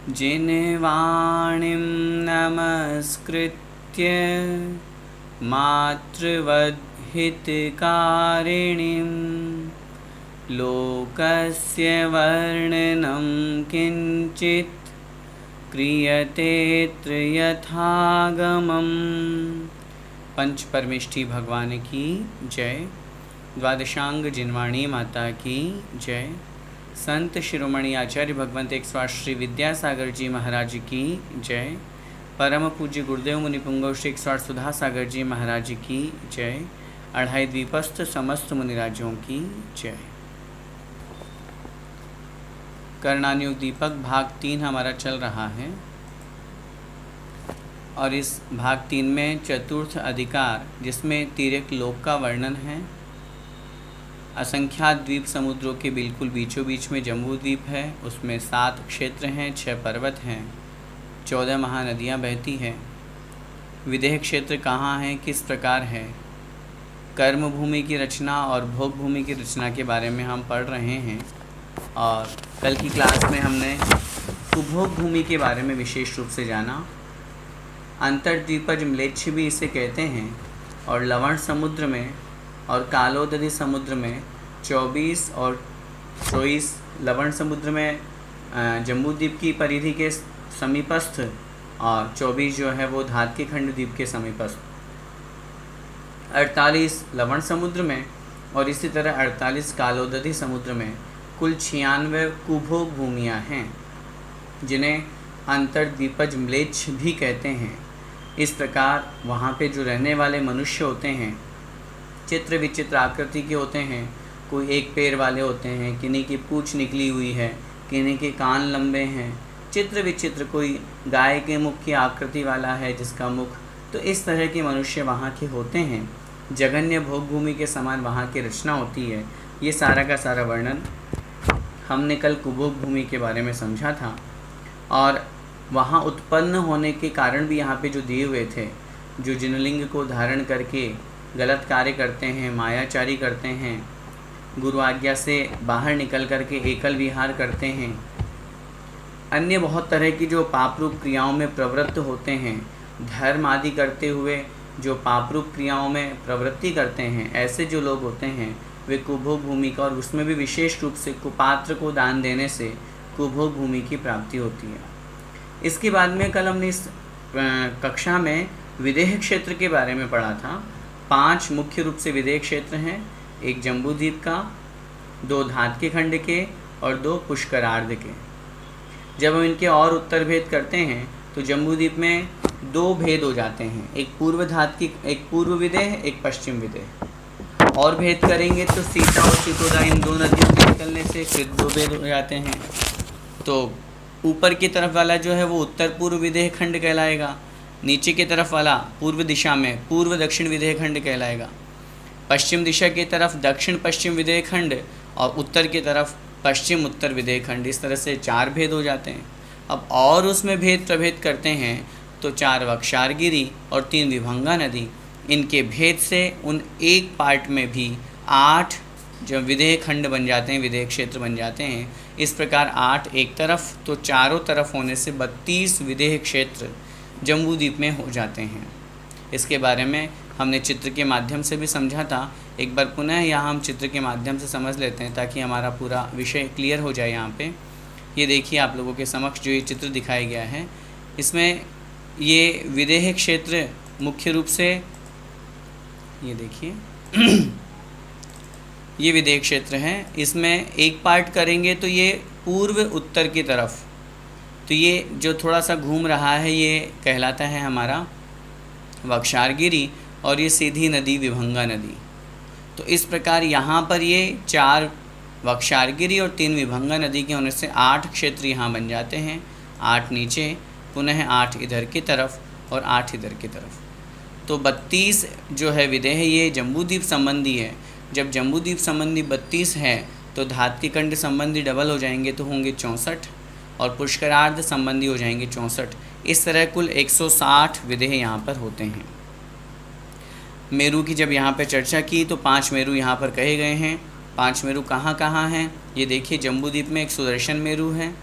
जिनवाणीं नमस्कृत्य मातृवद्हितकारिणीं लोकस्य वर्णनं किञ्चित् क्रियतेऽत्र यथागमम्। पंच परमेष्ठी भगवान की जय। द्वादशांग जिनवाणी माता की जय। संत शिरोमणि आचार्य भगवंत एक स्वार श्री विद्यासागर जी महाराज की जय। परम पूज्य गुरुदेव मुनि पुंगव श्री एक स्वार सुधा सागर जी महाराज की जय। अढ़ाई द्वीपस्थ समस्त मुनिराजों की जय। कर्णानुयोग दीपक भाग 3 हमारा चल रहा है और इस भाग 3 में चतुर्थ अधिकार, जिसमें तिर्यक लोक का वर्णन है। असंख्यात द्वीप समुद्रों के बिल्कुल बीचों बीच में जम्बू द्वीप है। उसमें 7 क्षेत्र हैं, 6 पर्वत हैं, 14 महानदियाँ बहती हैं। विदेह क्षेत्र कहाँ है, किस प्रकार है, कर्म भूमि की रचना और भोग भूमि की रचना के बारे में हम पढ़ रहे हैं। और कल की क्लास में हमने कुभोग भूमि के बारे में विशेष रूप से जाना। अंतर्द्वीपज म्लेच्छ भी इसे कहते हैं। और लवण समुद्र में और कालोदरी समुद्र में 24 और 24, लवण समुद्र में जम्बूद्वीप की परिधि के समीपस्थ और 24 जो है वो धात्के खंड द्वीप के समीपस्थ, 48 लवण समुद्र में और इसी तरह 48 कालोदरी समुद्र में कुल 96 कुभोग भूमियाँ हैं, जिन्हें अंतर्द्वीपज म्लेच्छ भी कहते हैं। इस प्रकार वहाँ पे जो रहने वाले मनुष्य होते हैं चित्र विचित्र आकृति के होते हैं। कोई एक पैर वाले होते हैं, किन्हीं की पूँछ निकली हुई है, किन्हीं के कान लंबे हैं, चित्र विचित्र। कोई गाय के मुख की आकृति वाला है जिसका मुख, तो इस तरह के मनुष्य वहाँ के होते हैं। जघन्य भोग भूमि के समान वहाँ की रचना होती है। ये सारा का सारा वर्णन हमने कल कुभोग भूमि के बारे में समझा था। और वहाँ उत्पन्न होने के कारण भी यहाँ पे जो दिए हुए थे, जो जिनलिंग को धारण करके गलत कार्य करते हैं, मायाचारी करते हैं, गुरु आज्ञा से बाहर निकल करके एकल विहार करते हैं, अन्य बहुत तरह की जो पापरूप क्रियाओं में प्रवृत्त होते हैं, धर्म आदि करते हुए जो पापरूप क्रियाओं में प्रवृत्ति करते हैं, ऐसे जो लोग होते हैं वे कुभोग भूमि का, और उसमें भी विशेष रूप से कुपात्र को दान देने से कुभोग भूमि की प्राप्ति होती है। इसके बाद में कल हमने इस कक्षा में विदेह क्षेत्र के बारे में पढ़ा था। 5 मुख्य रूप से विदेह क्षेत्र हैं, एक जम्बूद्वीप का, 2 धात्के खंड के और 2 पुष्करार्ध के। जब हम इनके और उत्तर भेद करते हैं तो जम्बूद्वीप में 2 भेद हो जाते हैं, एक पूर्व धात्की, एक पूर्व विदेह, एक पश्चिम विदेह। और भेद करेंगे तो सीता और चितोदा, इन 2 नदियों के निकलने से फिर 2 भेद हो जाते हैं। तो ऊपर की तरफ वाला जो है वो उत्तर पूर्व विदेह खंड कहलाएगा, नीचे की तरफ वाला पूर्व दिशा में पूर्व दक्षिण विदेह खंड कहलाएगा, पश्चिम दिशा की तरफ दक्षिण पश्चिम विदेह खंड और उत्तर की तरफ पश्चिम उत्तर विदेह खंड। इस तरह से 4 भेद हो जाते हैं। अब और उसमें भेद प्रभेद करते हैं तो 4 वक्षारगिरी और 3 विभंगा नदी, इनके भेद से उन एक पार्ट में भी 8 जो विदेह खंड बन जाते हैं, विदेह क्षेत्र बन जाते हैं। इस प्रकार 8 एक तरफ तो चारों तरफ होने से 32 विदेह क्षेत्र जम्बूद्वीप में हो जाते हैं। इसके बारे में हमने चित्र के माध्यम से भी समझा था। एक बार पुनः यहाँ हम चित्र के माध्यम से समझ लेते हैं ताकि हमारा पूरा विषय क्लियर हो जाए। यहाँ पे ये देखिए आप लोगों के समक्ष जो ये चित्र दिखाया गया है, इसमें ये विदेह क्षेत्र मुख्य रूप से, ये देखिए ये विदेह क्षेत्र है। इसमें एक पार्ट करेंगे तो ये पूर्व उत्तर की तरफ, तो ये जो थोड़ा सा घूम रहा है ये कहलाता है हमारा वक्षारगिरी, और ये सीधी नदी विभंगा नदी। तो इस प्रकार यहाँ पर ये 4 वक्षारगिरी और 3 विभंगा नदी के होने से 8 क्षेत्र यहाँ बन जाते हैं। 8 नीचे, पुनः 8 इधर की तरफ और 8 इधर की तरफ। तो 32 जो है विदेह ये जम्बूद्वीप संबंधी है। जब जम्बूद्वीप संबंधी 32 है तो धात्के खंड संबंधी डबल हो जाएंगे तो होंगे 64, और पुष्करार्ध संबंधी हो जाएंगे 64। इस तरह कुल 160 विदेह यहाँ पर होते हैं। मेरू की जब यहाँ पर चर्चा की तो 5 मेरू यहाँ पर कहे गए हैं। 5 मेरू कहाँ कहाँ हैं ये देखिए। जम्बूद्वीप में एक सुदर्शन मेरू है,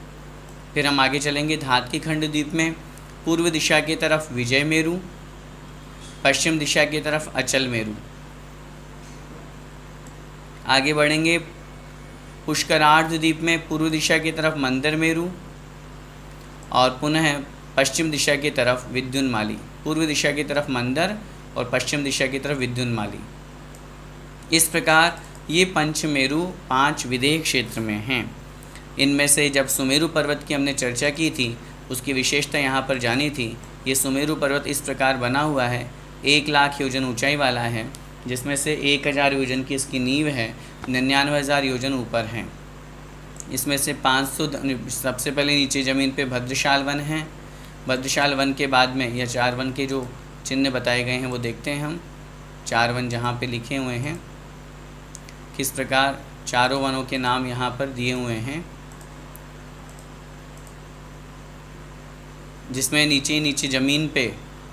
फिर हम आगे चलेंगे धात के खंड द्वीप में पूर्व दिशा की तरफ विजय मेरु, पश्चिम दिशा की तरफ अचल मेरु। आगे बढ़ेंगे पुष्करार्ध द्वीप में पूर्व दिशा की तरफ मंदर मेरु और पुनः पश्चिम दिशा की तरफ विद्युन्माली। पूर्व दिशा की तरफ मंदर और पश्चिम दिशा की तरफ विद्युन्माली। इस प्रकार ये पंचमेरु 5 विदेह क्षेत्र में हैं। इनमें से जब सुमेरु पर्वत की हमने चर्चा की थी, उसकी विशेषता यहाँ पर जानी थी। ये सुमेरु पर्वत इस प्रकार बना हुआ है, 1 लाख योजन ऊंचाई वाला है, जिसमें से 1000 योजन की इसकी नींव है, 99,000 योजन ऊपर हैं। इसमें से 500 सबसे पहले नीचे ज़मीन पे भद्रशाल वन है। भद्रशाल वन के बाद में या 4 वन के जो चिन्ह बताए गए हैं वो देखते हैं हम। 4 वन जहाँ पे लिखे हुए हैं, किस प्रकार चारों वनों के नाम यहाँ पर दिए हुए हैं, जिसमें नीचे ज़मीन पे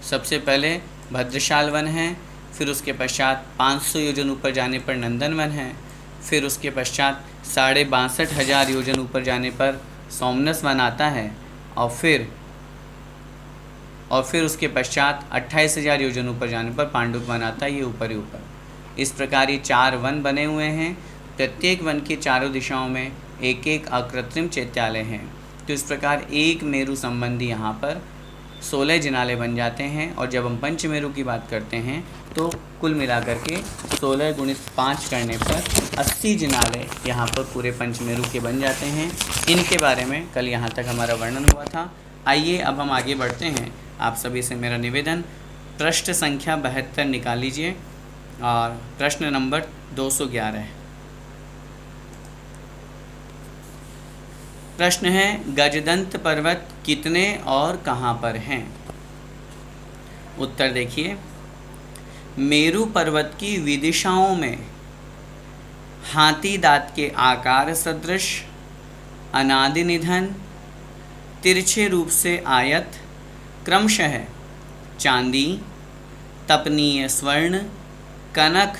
सबसे पहले भद्रशाल वन है, फिर उसके पश्चात 500 योजन ऊपर जाने पर नंदन वन है, फिर उसके पश्चात 62,500 योजन ऊपर जाने पर सोमनस वन आता है, और फिर उसके पश्चात 28,000 योजन ऊपर जाने पर पांडुक वन आता है। ये ऊपर ही ऊपर। इस प्रकार ये 4 वन बने हुए हैं। प्रत्येक वन के चारों दिशाओं में एक एक अकृत्रिम चैत्यालय हैं। तो इस प्रकार एक मेरु संबंधी यहाँ पर 16 जिनालय बन जाते हैं। और जब हम पंचमेरु की बात करते हैं तो कुल मिलाकर के 16 × 5 करने पर 80 जिनालय यहाँ पर पूरे पंचमेरु के बन जाते हैं। इनके बारे में कल यहाँ तक हमारा वर्णन हुआ था। आइए अब हम आगे बढ़ते हैं। आप सभी से मेरा निवेदन, पृष्ठ संख्या 72 निकाल लीजिए और प्रश्न नंबर 211 है। प्रश्न है, गजदंत पर्वत कितने और कहाँ पर हैं? उत्तर देखिए, मेरु पर्वत की विदिशाओं में हाथी दांत के आकार सदृश, अनादि निधन, तिरछे रूप से आयत, क्रमशः चांदी, तपनीय स्वर्ण, कनक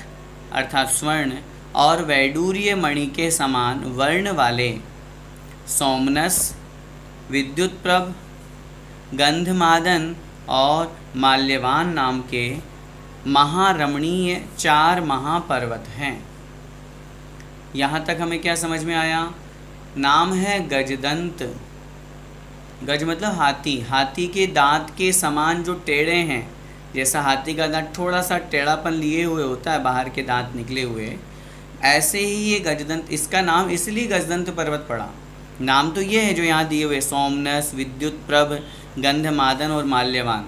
अर्थात स्वर्ण और वैडूर्य मणि के समान वर्ण वाले सोमनस, विद्युतप्रभ, गंधमादन और माल्यवान नाम के महारमणीय 4 महापर्वत हैं। यहाँ तक हमें क्या समझ में आया? नाम है गजदंत। गज मतलब हाथी, हाथी के दांत के समान जो टेढ़े हैं, जैसा हाथी का दांत थोड़ा सा टेढ़ापन लिए हुए होता है, बाहर के दांत निकले हुए, ऐसे ही ये गजदंत, इसका नाम इसलिए गजदंत पर्वत पड़ा। नाम तो ये है जो यहाँ दिए हुए, सोमनस, विद्युतप्रभ, गंधमादन और माल्यवान,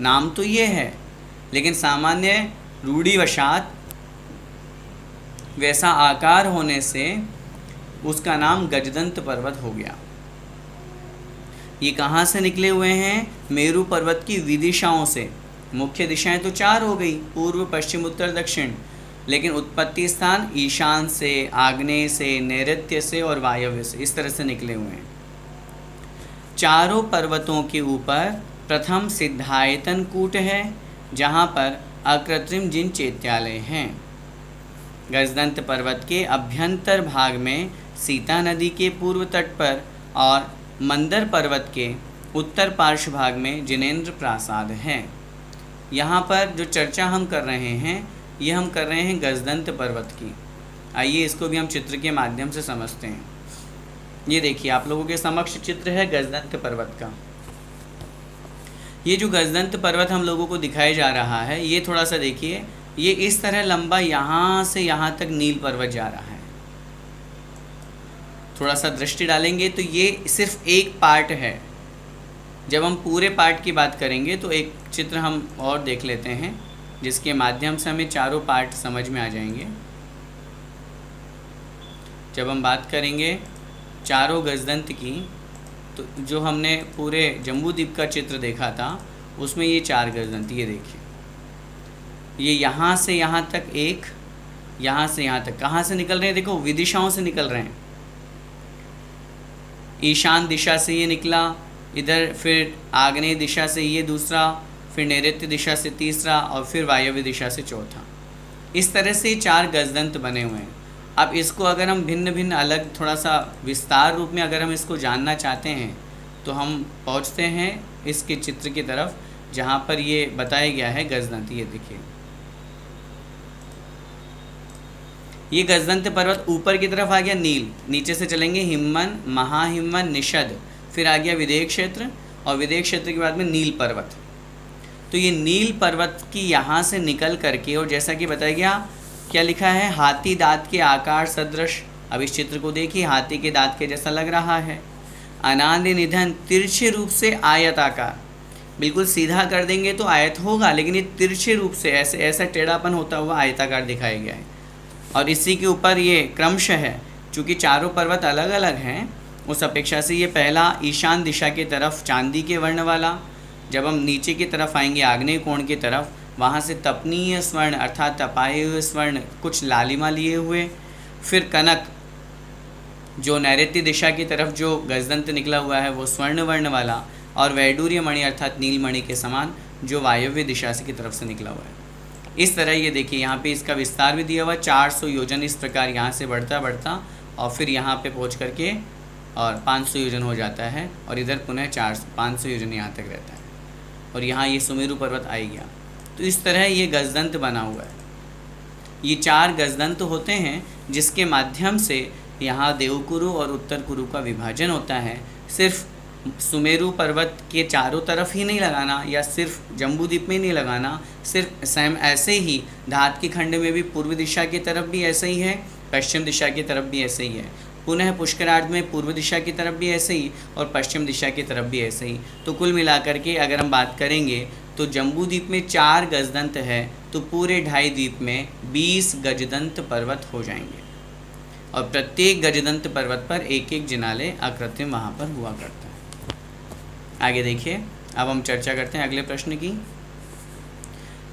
नाम तो ये है, लेकिन सामान्य रूढ़िवशात वैसा आकार होने से उसका नाम गजदंत पर्वत हो गया। ये कहाँ से निकले हुए हैं? मेरु पर्वत की विदिशाओं से। मुख्य दिशाएं तो 4 हो गई, पूर्व, पश्चिम, उत्तर, दक्षिण, लेकिन उत्पत्ति स्थान ईशान से, आग्नेय से, नैऋत्य से और वायव्य से, इस तरह से निकले हुए हैं। चारों पर्वतों के ऊपर प्रथम सिद्धायतन कूट है, जहाँ पर अकृत्रिम जिन चैत्यालय हैं। गजदंत पर्वत के अभ्यंतर भाग में सीता नदी के पूर्व तट पर और मंदर पर्वत के उत्तर पार्श्व भाग में जिनेंद्र प्रासाद है। यहाँ पर जो चर्चा हम कर रहे हैं, ये हम कर रहे हैं गजदंत पर्वत की। आइए इसको भी हम चित्र के माध्यम से समझते हैं। ये देखिए, आप लोगों के समक्ष चित्र है गजदंत पर्वत का। ये जो गजदंत पर्वत हम लोगों को दिखाया जा रहा है, ये थोड़ा सा देखिए, ये इस तरह लंबा यहाँ से यहाँ तक नील पर्वत जा रहा है। थोड़ा सा दृष्टि डालेंगे तो ये सिर्फ एक पार्ट है। जब हम पूरे पार्ट की बात करेंगे तो एक चित्र हम और देख लेते हैं, जिसके माध्यम से हमें चारों पार्ट समझ में आ जाएंगे। जब हम बात करेंगे चारों गजदंत की, तो जो हमने पूरे जम्बूद्वीप का चित्र देखा था, उसमें ये 4 गजदंत, ये देखिए, ये यहाँ से यहाँ तक एक, यहाँ से यहाँ तक कहाँ से निकल रहे हैं? देखो, विदिशाओं से निकल रहे हैं। ईशान दिशा से ये निकला, इधर फिर आग्नेय दिशा से ये दूसरा, फिर नैऋत्य दिशा से तीसरा और फिर वायव्य दिशा से चौथा। इस तरह से 4 गजदंत बने हुए हैं। अब इसको अगर हम भिन्न भिन्न अलग थोड़ा सा विस्तार रूप में अगर हम इसको जानना चाहते हैं तो हम पहुंचते हैं इसके चित्र की तरफ जहाँ पर ये बताया गया है गजदंत। ये देखिए, ये गजदंत पर्वत ऊपर की तरफ आ गया नील, नीचे से चलेंगे हिमवन, महाहिमवन, निषद, फिर आ गया विदेह क्षेत्र, और विदेह क्षेत्र के बाद में नील पर्वत। तो ये नील पर्वत की यहाँ से निकल करके, और जैसा कि बताया गया क्या लिखा है, हाथी दांत के आकार सदृश। अब इस चित्र को देखिए, हाथी के दांत के जैसा लग रहा है। अनादि निधन, तिरछे रूप से आयताकार, बिल्कुल सीधा कर देंगे तो आयत होगा, लेकिन ये तिरछे रूप से ऐसे ऐसा टेढ़ापन होता हुआ आयताकार दिखाया गया है। और इसी के ऊपर ये क्रमश है, चूँकि चारों पर्वत अलग अलग हैं, उस अपेक्षा से ये पहला ईशान दिशा की तरफ चांदी के वर्ण वाला, जब हम नीचे की तरफ आएंगे आग्नेय कोण की तरफ, वहाँ से तपनीय स्वर्ण अर्थात तपाए हुए स्वर्ण कुछ लालिमा लिए हुए, फिर कनक जो नैऋत्य दिशा की तरफ जो गजदंत निकला हुआ है वो स्वर्ण वर्ण वाला, और वैडूर्य मणि अर्थात नीलमणि के समान जो वायव्य दिशा से की तरफ से निकला हुआ है। इस तरह ये देखिए, यहाँ पे इसका विस्तार भी दिया हुआ 400 योजन, इस प्रकार यहाँ से बढ़ता बढ़ता और फिर यहाँ पे पहुँच करके और 500 योजन हो जाता है, और इधर पुनः 500 योजन यहाँ तक रहता है, और यहाँ ये सुमेरु पर्वत आ गया। तो इस तरह ये गजदंत बना हुआ है। ये 4 गजदंत होते हैं जिसके माध्यम से यहाँ देवकुरु और उत्तर कुरु का विभाजन होता है। सिर्फ सुमेरु पर्वत के चारों तरफ ही नहीं लगाना, या सिर्फ जम्बूद्वीप में नहीं लगाना, सिर्फ सेम ऐसे ही धात के खंड में भी पूर्व दिशा की तरफ भी ऐसे ही है, पश्चिम दिशा की तरफ भी ऐसे ही है, पुनः पुष्करार्ध में पूर्व दिशा की तरफ भी ऐसे ही और पश्चिम दिशा की तरफ भी ऐसे ही। तो कुल मिलाकर के अगर हम बात करेंगे तो जम्बूद्वीप में 4 गजदंत है, तो पूरे 2.5 द्वीप में 20 गजदंत पर्वत हो जाएंगे, और प्रत्येक गजदंत पर्वत पर एक एक जिनालय अकृत्रिम वहाँ पर हुआ करता है। आगे देखिए, अब हम चर्चा करते हैं अगले प्रश्न की।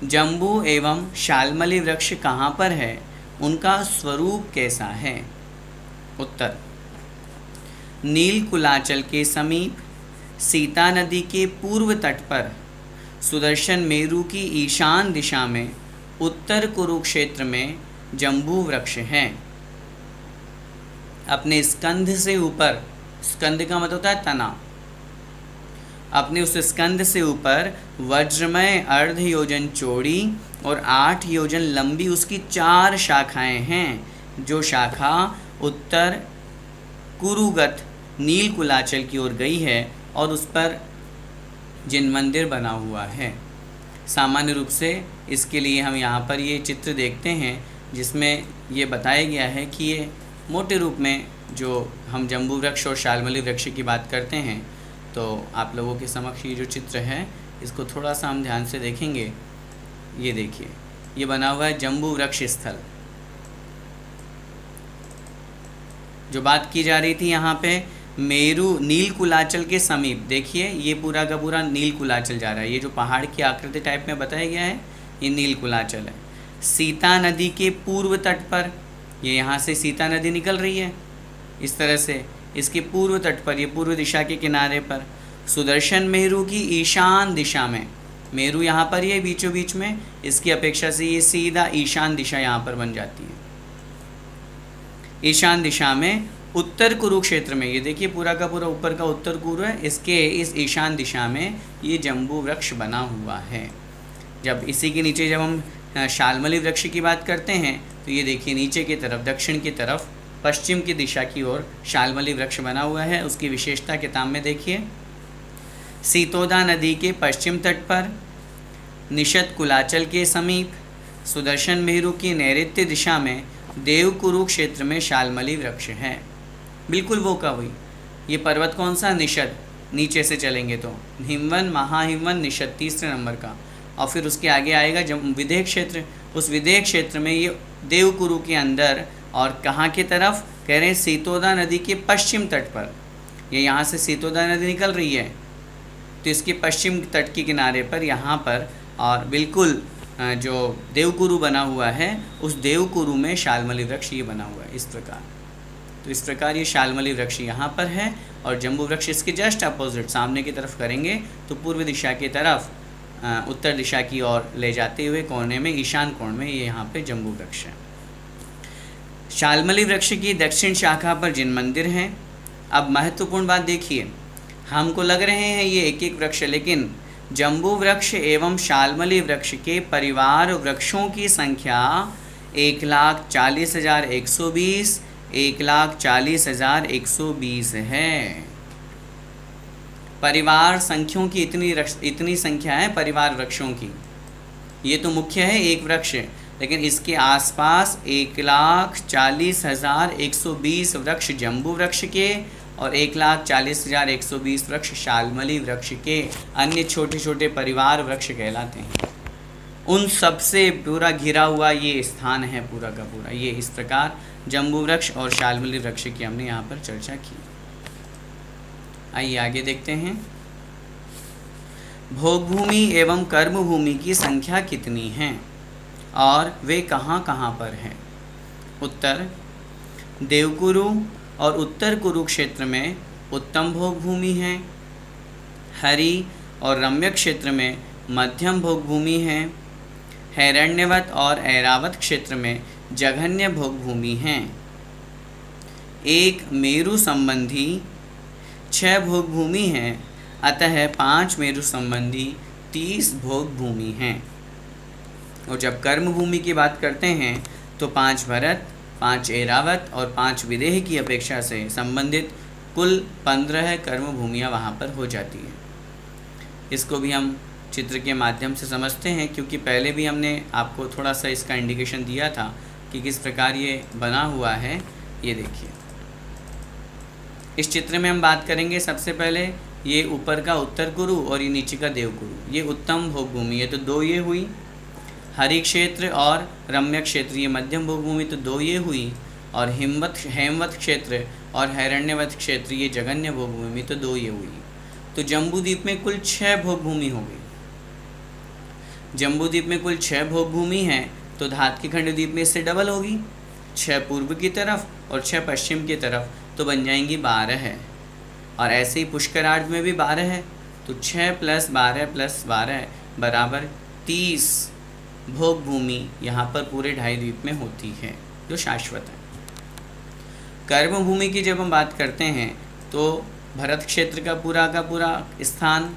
जम्बू एवं शाल्मली वृक्ष कहाँ पर है, उनका स्वरूप कैसा है? उत्तर, नीलकुलाचल के समीप, सीता नदी के पूर्व तट पर, सुदर्शन मेरु की ईशान दिशा में, उत्तर कुरुक्षेत्र में जम्बू वृक्ष हैं। अपने स्कंध से ऊपर, स्कंध का मतलब होता है तना, अपने उस स्कंध से ऊपर वज्रमय अर्ध योजन चौड़ी और 8 योजन लंबी उसकी 4 शाखाएं हैं, जो शाखा उत्तर कुरुगत नीलकुलाचल की ओर गई है और उस पर जिन मंदिर बना हुआ है। सामान्य रूप से इसके लिए हम यहाँ पर ये चित्र देखते हैं जिसमें ये बताया गया है कि ये मोटे रूप में जो हम जम्बू वृक्ष और शाल्मली वृक्ष की बात करते हैं, तो आप लोगों के समक्ष ये जो चित्र है इसको थोड़ा सा हम ध्यान से देखेंगे। ये देखिए, ये बना हुआ है जम्बू वृक्ष स्थल। जो बात की जा रही थी यहाँ पे मेरु नीलकुलाचल के समीप, देखिए ये पूरा का पूरा नीलकुलाचल जा रहा है। ये जो पहाड़ की आकृति टाइप में बताया गया है ये नीलकुलाचल है। सीता नदी के पूर्व तट पर, ये यहाँ से सीता नदी निकल रही है इस तरह से, इसके पूर्व तट पर, ये पूर्व दिशा के किनारे पर, सुदर्शन मेरु की ईशान दिशा में, मेरु यहाँ पर ये बीचों बीच में, इसकी अपेक्षा से ये सीधा ईशान दिशा यहाँ पर बन जाती है। ईशान दिशा में उत्तर कुरुक्षेत्र में, ये देखिए पूरा का पूरा ऊपर का उत्तर कुरु है, इसके इस ईशान दिशा में ये जम्बू वृक्ष बना हुआ है। जब इसी के नीचे जब हम शाल्मली वृक्ष की बात करते हैं तो ये देखिए नीचे की तरफ, दक्षिण की तरफ, पश्चिम की दिशा की ओर शाल्मली वृक्ष बना हुआ है। उसकी विशेषता किताब में देखिए, सीतोदा नदी के पश्चिम तट पर, निषद कुलाचल के समीप, सुदर्शन मेरु की नैऋत्य दिशा में, देवकुरु क्षेत्र में शाल्मली वृक्ष है। बिल्कुल वो का वही। ये पर्वत कौन सा? निषद। नीचे से चलेंगे तो हिमवन, महाहिमवन, निषद 3 नंबर का, और फिर उसके आगे आएगा विदेह क्षेत्र। उस विदेह क्षेत्र में ये देवकुरु के अंदर, और कहाँ की तरफ कह रहे हैं? सीतोदा नदी के पश्चिम तट पर। ये यहाँ से सीतोदा नदी निकल रही है तो इसके पश्चिम तट के किनारे पर यहाँ पर, और बिल्कुल जो देवकुरु बना हुआ है उस देवकुरु में शाल्मली वृक्ष ये बना हुआ है इस प्रकार। तो इस प्रकार ये शाल्मली वृक्ष यहाँ पर है, और जम्बू वृक्ष इसके जस्ट अपोजिट सामने की तरफ करेंगे तो पूर्व दिशा की तरफ, उत्तर दिशा की ओर ले जाते हुए कोने में, ईशान कोण में ये यहाँ पे जम्बू वृक्ष है। शाल्मली वृक्ष की दक्षिण शाखा पर जिन मंदिर हैं। अब महत्वपूर्ण बात देखिए, हमको लग रहे हैं ये एक एक वृक्ष, लेकिन जम्बू वृक्ष एवं शाल्मली वृक्ष के परिवार वृक्षों की संख्या 1,40,120, 1,40,120 है। परिवार संख्यों की इतनी संख्या है परिवार वृक्षों की। ये तो मुख्य है एक वृक्ष, लेकिन इसके आसपास 1,40,120 वृक्ष जम्बू वृक्ष के और 1,40,120 वृक्ष शाल्मली वृक्ष के अन्य छोटे छोटे परिवार वृक्ष कहलाते हैं। उन सब से पूरा घिरा हुआ ये स्थान है पूरा का पूरा। ये इस प्रकार जम्बू वृक्ष और शाल्मली वृक्ष की हमने यहाँ पर चर्चा की। आइए आगे देखते हैं। भोगभूमि एवं कर्मभूमि की संख्या कितनी है और वे कहाँ कहाँ पर हैं? उत्तर, देवकुरु और उत्तर कुरुक्षेत्र में उत्तम भोगभूमि है। हरि और रम्य क्षेत्र में मध्यम भोगभूमि है। हिरण्यवत और ऐरावत क्षेत्र में जघन्य भोगभूमि है। एक मेरु संबंधी 6 भोगभूमि है, अतः 5 मेरु संबंधी 30 भोगभूमि हैं। और जब कर्मभूमि की बात करते हैं तो 5 भरत, 5 ऐरावत और 5 विदेह की अपेक्षा से संबंधित कुल 15 कर्मभूमियाँ वहाँ पर हो जाती हैं। इसको भी हम चित्र के माध्यम से समझते हैं, क्योंकि पहले भी हमने आपको थोड़ा सा इसका इंडिकेशन दिया था कि किस प्रकार ये बना हुआ है। ये देखिए, इस चित्र में हम बात करेंगे सबसे पहले ये ऊपर का उत्तर कुरु और ये नीचे का देवकुरु। ये उत्तम भोगभूमि है तो 2 ये हुई। हरि क्षेत्र और रम्य क्षेत्र ये मध्यम भोगभूमि तो 2 ये हुई। और हेमवत क्षेत्र और हिरण्यवत क्षेत्र ये जघन्य भोगभूमि तो 2 ये हुई। तो जम्बूद्वीप में कुल 6 भोगभूमि हो गई। जम्बूद्वीप में कुल 6 भोगभूमि है तो धातकीखंड द्वीप में इससे डबल होगी, 6 पूर्व की तरफ और 6 पश्चिम की तरफ, तो बन जाएंगी 12 है। और ऐसे ही पुष्करार्ध में भी 12 है तो 6 + 12 + 12 बराबर 30 भोगभूमि यहाँ पर पूरे 2.5 द्वीप में होती है जो शाश्वत है। कर्मभूमि की जब हम बात करते हैं तो भरत क्षेत्र का पूरा स्थान,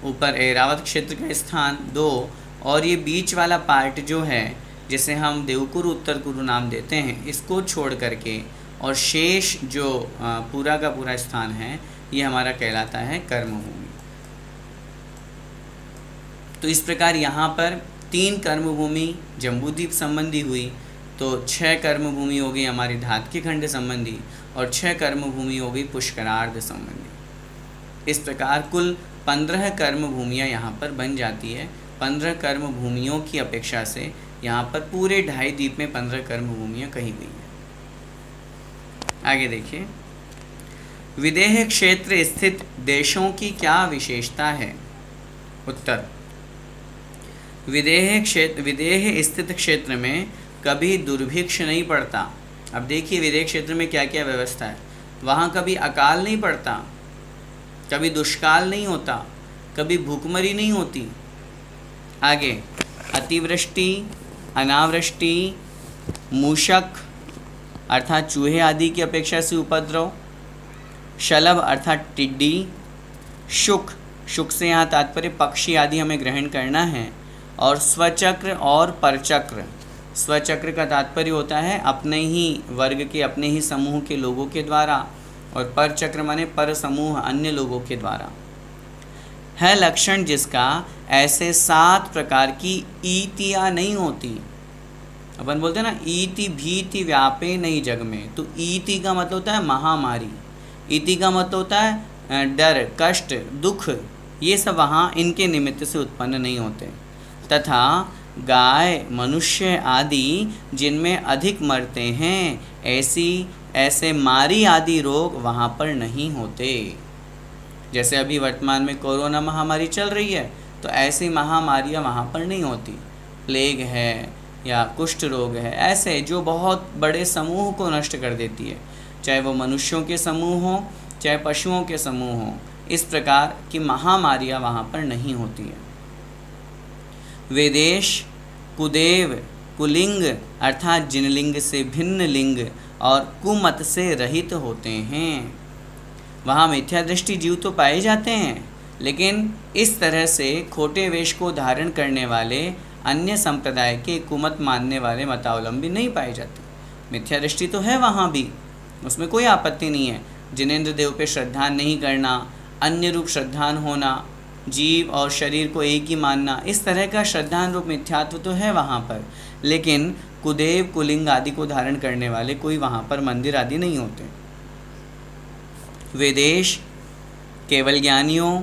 ऊपर ऐरावत क्षेत्र का स्थान 2, और ये बीच वाला पार्ट जो है जिसे हम देवकुरु उत्तर कुरु नाम देते हैं, इसको छोड़ करके और शेष जो पूरा का पूरा स्थान है ये हमारा कहलाता है कर्मभूमि। तो इस प्रकार यहाँ पर 3 कर्मभूमि जम्बूद्वीप संबंधी हुई, तो 6 कर्मभूमि हो गई हमारी धातकीखंड संबंधी और 6 कर्मभूमि हो गई पुष्करार्ध संबंधी। इस प्रकार कुल 15 कर्मभूमियाँ यहाँ पर बन जाती है। 15 कर्मभूमियों की अपेक्षा से यहाँ पर पूरे 2.5 द्वीप में 15 कर्मभूमियाँ कही गई हैं। आगे देखिए, विदेह क्षेत्र स्थित देशों की क्या विशेषता है? उत्तर, विदेह स्थित क्षेत्र में कभी दुर्भिक्ष नहीं पड़ता। अब देखिए विदेह क्षेत्र में क्या क्या व्यवस्था है। वहाँ कभी अकाल नहीं पड़ता, कभी दुष्काल नहीं होता, कभी भूखमरी नहीं होती। आगे, अतिवृष्टि, अनावृष्टि, मूषक अर्थात चूहे आदि की अपेक्षा से उपद्रव, शलभ अर्थात टिड्डी, शुक से यहाँ तात्पर्य पक्षी आदि हमें ग्रहण करना है, और स्वचक्र और परचक्र। स्वचक्र का तात्पर्य होता है अपने ही वर्ग के, अपने ही समूह के लोगों के द्वारा, और परचक्र माने पर समूह अन्य लोगों के द्वारा है। लक्षण जिसका ऐसे 7 प्रकार की ईतियाँ नहीं होती। अपन बोलते हैं ना, ईति भीति व्यापे नहीं जग में, तो ईति का मतलब होता है महामारी, ईति का मतलब होता है डर, कष्ट, दुख, ये सब वहाँ इनके निमित्त से उत्पन्न नहीं होते। तथा गाय, मनुष्य आदि जिनमें अधिक मरते हैं, ऐसे मारी आदि रोग वहाँ पर नहीं होते। जैसे अभी वर्तमान में कोरोना महामारी चल रही है तो ऐसी महामारियाँ वहाँ पर नहीं होती। प्लेग है या कुष्ठ रोग है, ऐसे जो बहुत बड़े समूह को नष्ट कर देती है, चाहे वो मनुष्यों के समूह हों चाहे पशुओं के समूह हों, इस प्रकार की महामारियाँ वहाँ पर नहीं होती है। वेदेश, कुदेव, कुलिंग अर्थात जिनलिंग से भिन्न लिंग और कुमत से रहित होते हैं। वहाँ मिथ्या दृष्टि जीव तो पाए जाते हैं, लेकिन इस तरह से खोटे वेश को धारण करने वाले अन्य संप्रदाय के कुमत मानने वाले मतावलंबी नहीं पाए जाते। मिथ्या दृष्टि तो है वहाँ भी, उसमें कोई आपत्ति नहीं है। जिनेंद्र देव पे श्रद्धा नहीं करना, अन्य रूप श्रद्धान होना, जीव और शरीर को एक ही मानना, इस तरह का श्रद्धान रूप मिथ्यात्व तो है वहाँ पर, लेकिन कुदेव कुलिंग आदि को धारण करने वाले कोई वहाँ पर मंदिर आदि नहीं होते। विदेश केवल ज्ञानियों,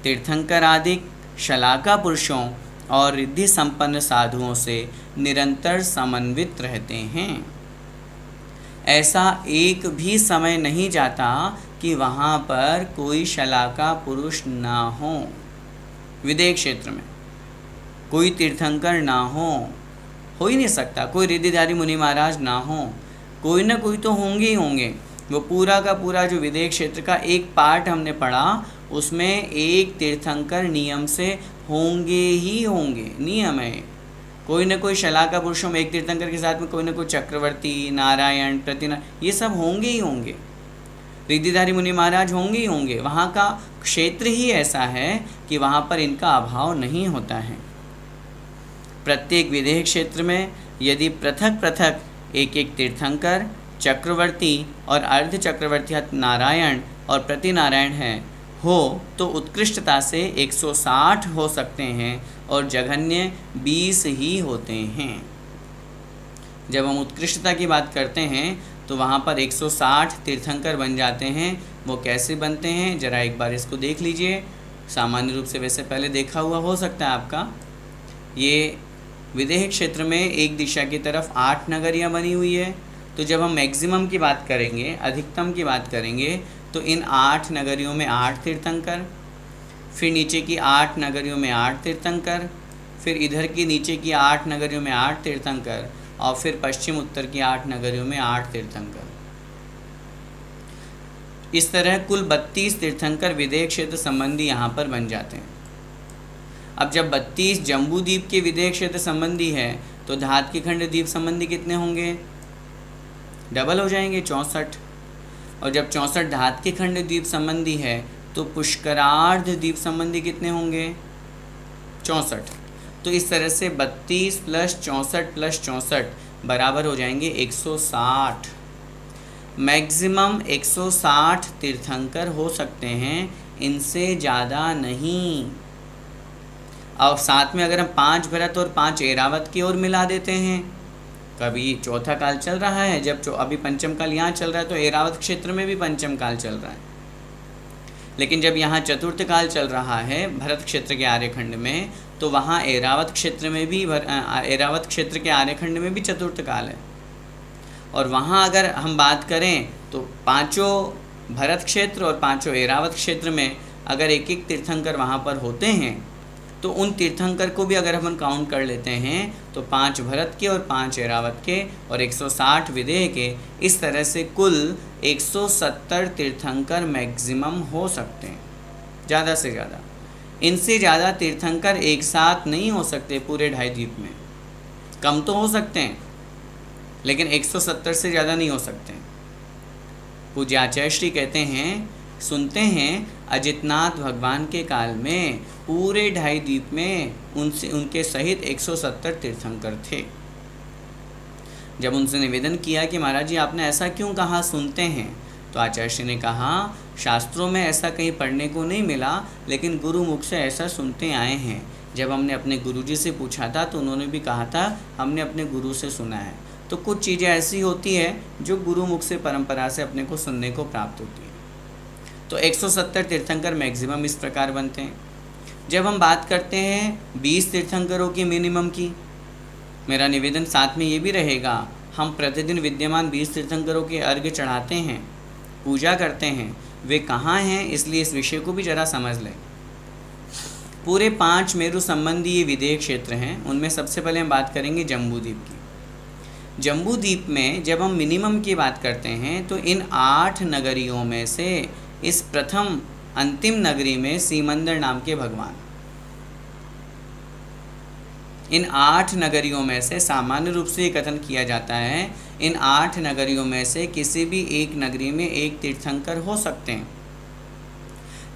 तीर्थंकर आदि शलाका पुरुषों और रिद्धि संपन्न साधुओं से निरंतर समन्वित रहते हैं। ऐसा एक भी समय नहीं जाता कि वहाँ पर कोई शलाका पुरुष ना हो। विदेह क्षेत्र में कोई तीर्थंकर ना हो ही नहीं सकता। कोई रिद्धिधारी मुनि महाराज ना हो, कोई ना कोई तो होंगे ही होंगे। वो पूरा का पूरा जो विदेह क्षेत्र का एक पार्ट हमने पढ़ा, उसमें एक तीर्थंकर नियम से होंगे ही होंगे, नियम है। कोई ना कोई शलाका पुरुषों में एक तीर्थंकर के साथ में कोई ना कोई चक्रवर्ती, नारायण, ये सब होंगे ही होंगे। रिद्धिधारी मुनि महाराज होंगे ही होंगे। वहाँ का क्षेत्र ही ऐसा है कि वहाँ पर इनका अभाव नहीं होता है। प्रत्येक विदेह क्षेत्र में यदि पृथक पृथक एक एक तीर्थंकर, चक्रवर्ती और अर्ध चक्रवर्ती नारायण और प्रतिनारायण है हो तो उत्कृष्टता से 160 हो सकते हैं और जघन्य 20 ही होते हैं। जब हम उत्कृष्टता की बात करते हैं तो वहाँ पर 160 तीर्थंकर बन जाते हैं। वो कैसे बनते हैं जरा एक बार इसको देख लीजिए। सामान्य रूप से वैसे पहले देखा हुआ हो सकता है आपका। ये विदेह क्षेत्र में एक दिशा की तरफ 8 नगरियाँ बनी हुई है। तो जब हम मैक्सिमम की बात करेंगे, अधिकतम की बात करेंगे, तो इन 8 नगरियों में 8 तीर्थंकर, फिर नीचे की 8 नगरियों में 8 तीर्थंकर, फिर इधर की नीचे की 8 नगरियों में 8 तीर्थंकर, और फिर पश्चिम उत्तर की 8 नगरियों में 8 तीर्थंकर। इस तरह कुल 32 तीर्थंकर विदेह क्षेत्र संबंधी यहाँ पर बन जाते हैं। अब जब 32 जम्बू द्वीप के विदेह क्षेत्र संबंधी है तो धात के खंड द्वीप संबंधी कितने होंगे? डबल हो जाएंगे, 64। और जब 64 धात के खंड द्वीप संबंधी है तो पुष्करार्ध द्वीप संबंधी कितने होंगे? 64। तो इस तरह से 32 + 64 + 64 बराबर हो जाएंगे 160। मैक्सिमम 160 तीर्थंकर हो सकते हैं, इनसे ज़्यादा नहीं। और साथ में अगर हम 5 भरत और 5 ऐरावत की ओर मिला देते हैं, कभी चौथा काल चल रहा है, जब अभी पंचम काल यहाँ चल रहा है तो ऐरावत क्षेत्र में भी पंचम काल चल रहा है। लेकिन जब यहाँ चतुर्थ काल चल रहा है भरत क्षेत्र के आर्यखंड में, तो वहाँ ऐरावत क्षेत्र में भी ऐरावत क्षेत्र के आर्यखंड में भी चतुर्थ काल है। और वहाँ अगर हम बात करें तो 5 भरत क्षेत्र और 5 ऐरावत क्षेत्र में अगर एक एक तीर्थंकर वहाँ पर होते हैं तो उन तीर्थंकर को भी अगर हम काउंट कर लेते हैं तो 5 भरत के और 5 ऐरावत के और 160 विदेह के, इस तरह से कुल 170 तीर्थंकर मैक्सिमम हो सकते हैं, ज़्यादा से ज़्यादा। इनसे ज़्यादा तीर्थंकर एक साथ नहीं हो सकते पूरे 2.5 द्वीप में। कम तो हो सकते हैं लेकिन 170 से ज़्यादा नहीं हो सकते। पूज्य आचार्य श्री कहते हैं, सुनते हैं अजितनाथ भगवान के काल में पूरे 2.5 द्वीप में उनके सहित 170 तीर्थंकर थे। जब उनसे निवेदन किया कि महाराज जी आपने ऐसा क्यों कहा, सुनते हैं, तो आचार्य श्री ने कहा शास्त्रों में ऐसा कहीं पढ़ने को नहीं मिला, लेकिन गुरु मुख से ऐसा सुनते आए हैं। जब हमने अपने गुरुजी से पूछा था तो उन्होंने भी कहा था हमने अपने गुरु से सुना है। तो कुछ चीज़ें ऐसी होती है जो गुरु मुख से परंपरा से अपने को सुनने को प्राप्त होती है। तो 170 तीर्थंकर मैक्सिमम इस प्रकार बनते हैं। जब हम बात करते हैं 20 तीर्थंकरों की मिनिमम की, मेरा निवेदन साथ में ये भी रहेगा, हम प्रतिदिन विद्यमान 20 तीर्थंकरों के अर्घ्य चढ़ाते हैं, पूजा करते हैं, वे कहाँ हैं, इसलिए इस विषय को भी ज़रा समझ लें। पूरे 5 मेरु संबंधी ये विदेह क्षेत्र हैं। उनमें सबसे पहले हम बात करेंगे जम्बू द्वीप की। जम्बू द्वीप में जब हम मिनिमम की बात करते हैं तो इन 8 नगरियों में से इस प्रथम अंतिम नगरी में सीमंदर नाम के भगवान, इन 8 नगरियों में से सामान्य रूप से ये कथन किया जाता है, इन 8 नगरियों में से किसी भी एक नगरी में एक तीर्थंकर हो सकते हैं।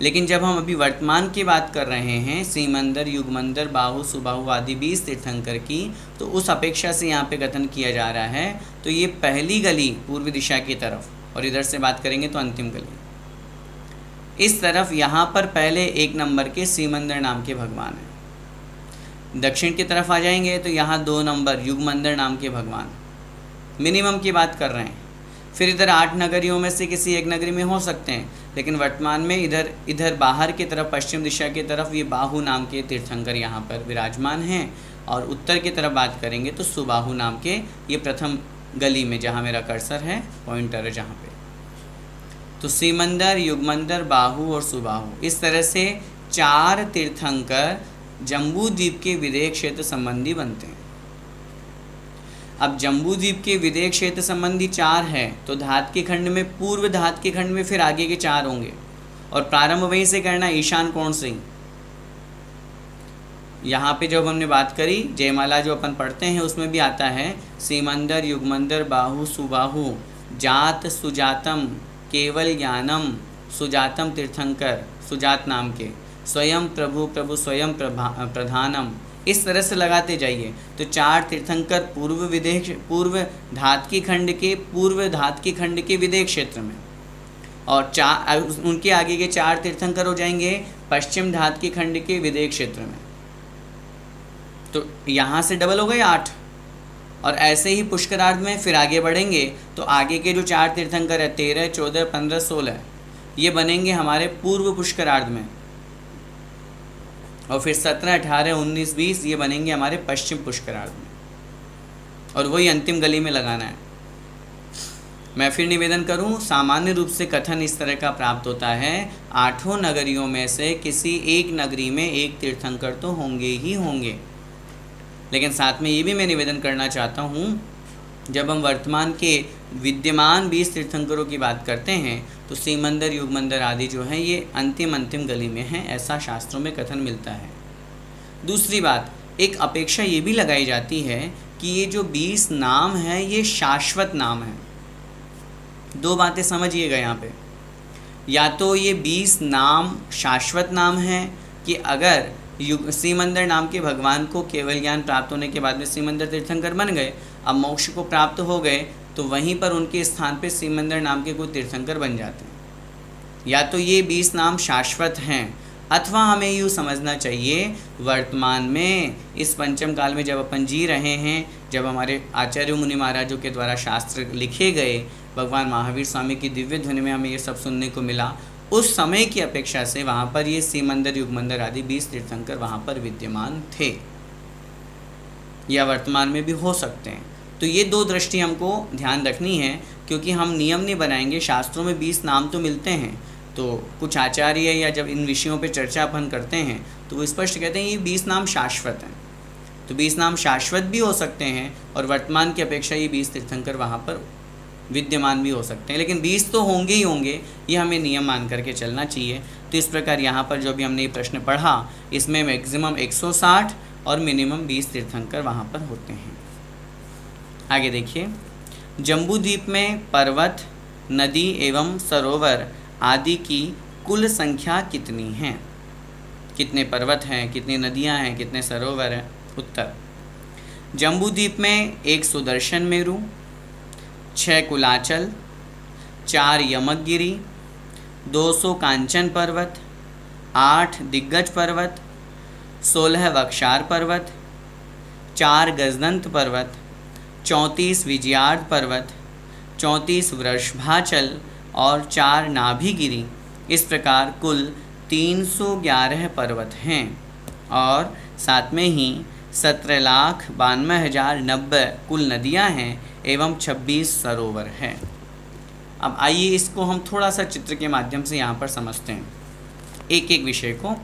लेकिन जब हम अभी वर्तमान की बात कर रहे हैं सीमंदर, युगमंदर, बाहु, सुबाहु आदि 20 तीर्थंकर की, तो उस अपेक्षा से यहाँ पे कथन किया जा रहा है। तो ये पहली गली पूर्व दिशा की तरफ, और इधर से बात करेंगे तो अंतिम गली इस तरफ, यहाँ पर पहले 1 नंबर के सीमंदर नाम के भगवान हैं। दक्षिण की तरफ आ जाएंगे तो यहाँ 2 नंबर युगमंदर नाम के भगवान, मिनिमम की बात कर रहे हैं। फिर इधर 8 नगरियों में से किसी एक नगरी में हो सकते हैं, लेकिन वर्तमान में इधर बाहर की तरफ पश्चिम दिशा की तरफ ये बाहु नाम के तीर्थंकर यहाँ पर विराजमान हैं। और उत्तर की तरफ बात करेंगे तो सुबाहु नाम के, ये प्रथम गली में जहाँ मेरा कर्सर है, पॉइंटर है जहाँ पे, तो सीमंदर, युगमंदर, बाहु और सुबाहु, इस तरह से 4 तीर्थंकर जम्बू द्वीप के विदेह क्षेत्र संबंधी बनते हैं। अब जम्बू द्वीप के विदेह क्षेत्र संबंधी 4 है, तो धात के खंड में, पूर्व धात के खंड में फिर आगे के 4 होंगे, और प्रारंभ वहीं से करना ईशान कोण से ही। यहाँ पे जब हमने बात करी जयमाला जो अपन पढ़ते हैं उसमें भी आता है सीमंदर, युगमंदर, बाहु, सुबाहु, जात सुजातम, केवल ज्ञानम, सुजातम तीर्थंकर, सुजात नाम के, स्वयं प्रभु, प्रभु स्वयं प्रधानम, इस तरह से लगाते जाइए। तो 4 तीर्थंकर पूर्व धात की खंड के विदेह क्षेत्र में, और उनके आगे के 4 तीर्थंकर हो जाएंगे पश्चिम धात की खंड के विदेह क्षेत्र में। तो यहाँ से डबल हो गए 8, और ऐसे ही पुष्करार्ध में फिर आगे बढ़ेंगे तो आगे के जो 4 तीर्थंकर है 13, 14, 15, 16 ये बनेंगे हमारे पूर्व पुष्करार्ध में, और फिर 17, 18, 19, 20 ये बनेंगे हमारे पश्चिम पुष्करार्ध में, और वही अंतिम गली में लगाना है। मैं फिर निवेदन करूं, सामान्य रूप से कथन इस तरह का प्राप्त होता है, 8 नगरियों में से किसी एक नगरी में 1 तीर्थंकर तो होंगे ही होंगे। लेकिन साथ में ये भी मैं निवेदन करना चाहता हूँ, जब हम वर्तमान के विद्यमान 20 तीर्थंकरों की बात करते हैं तो सीमंदर, युगमंदर आदि जो हैं ये अंतिम गली में हैं, ऐसा शास्त्रों में कथन मिलता है। दूसरी बात, एक अपेक्षा ये भी लगाई जाती है कि ये जो 20 नाम हैं ये शाश्वत नाम हैं। 2 बातें समझिएगा यहाँ पे, या तो ये 20 नाम शाश्वत नाम हैं कि अगर सीमंदर नाम के भगवान को केवल ज्ञान प्राप्त होने के बाद में सीमंदर तीर्थंकर बन गए, अब मोक्ष को प्राप्त हो गए तो वहीं पर उनके स्थान पे सीमंदर नाम के कोई तीर्थंकर बन जाते हैं। या तो ये 20 नाम शाश्वत हैं, अथवा हमें यूँ समझना चाहिए वर्तमान में इस पंचम काल में जब अपन जी रहे हैं, जब हमारे आचार्य मुनि महाराजों के द्वारा शास्त्र लिखे गए, भगवान महावीर स्वामी की दिव्य ध्वनि में हमें ये सब सुनने को मिला, उस समय की अपेक्षा से वहाँ पर ये सीमंदर, युगमंदर आदि 20 तीर्थंकर वहाँ पर विद्यमान थे, या वर्तमान में भी हो सकते हैं। तो ये 2 दृष्टि हमको ध्यान रखनी है, क्योंकि हम नियम नहीं बनाएंगे। शास्त्रों में 20 नाम तो मिलते हैं, तो कुछ आचार्य या जब इन विषयों पे चर्चा अपन करते हैं तो वो स्पष्ट कहते हैं ये 20 नाम शाश्वत हैं। तो 20 नाम शाश्वत भी हो सकते हैं, और वर्तमान की अपेक्षा ये 20 तीर्थंकर वहाँ पर विद्यमान भी हो सकते हैं, लेकिन 20 तो होंगे ही होंगे, ये हमें नियम मान करके चलना चाहिए। तो इस प्रकार यहाँ पर जो भी हमने ये प्रश्न पढ़ा, इसमें मैक्सिमम 160 और मिनिमम 20 तीर्थंकर वहाँ पर होते हैं। आगे देखिए, जम्बू द्वीप में पर्वत, नदी एवं सरोवर आदि की कुल संख्या कितनी है? कितने पर्वत हैं, कितनी नदियाँ हैं, कितने सरोवर हैं? उत्तर, जम्बू द्वीप में 1 सुदर्शन मेरु, 6 कुलाचल, 4 यमकगिरी, 200 कांचन पर्वत, 8 दिग्गज पर्वत, 16 वक्षार पर्वत, 4 गजदंत पर्वत, 34 विजयार्ध पर्वत, 34 वृषभाचल और 4 नाभिगिरी। इस प्रकार कुल 311 पर्वत हैं, और साथ में ही 17,92,090 कुल नदियां हैं एवं 26 सरोवर हैं। अब आइए इसको हम थोड़ा सा चित्र के माध्यम से यहाँ पर समझते हैं एक एक विषय को।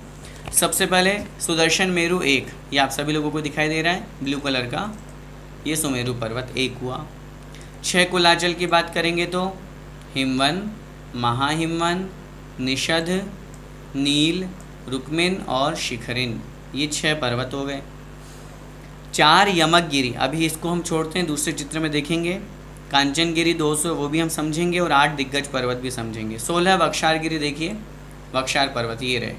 सबसे पहले सुदर्शन मेरु 1, ये आप सभी लोगों को दिखाई दे रहा है ब्लू कलर का, ये सुमेरु पर्वत 1 हुआ। 6 कुलाचल की बात करेंगे तो हिमवन, महाहिमवन, निषद, नील, रुक्मिन और शिखरिन, ये 6 पर्वत हो गए। 4 यमकगिरी, अभी इसको हम छोड़ते हैं, दूसरे चित्र में देखेंगे। कांचनगिरी 200, वो भी हम समझेंगे, और 8 दिग्गज पर्वत भी समझेंगे। 16 वक्षारगिरी, देखिए वक्षार पर्वत ये रहे,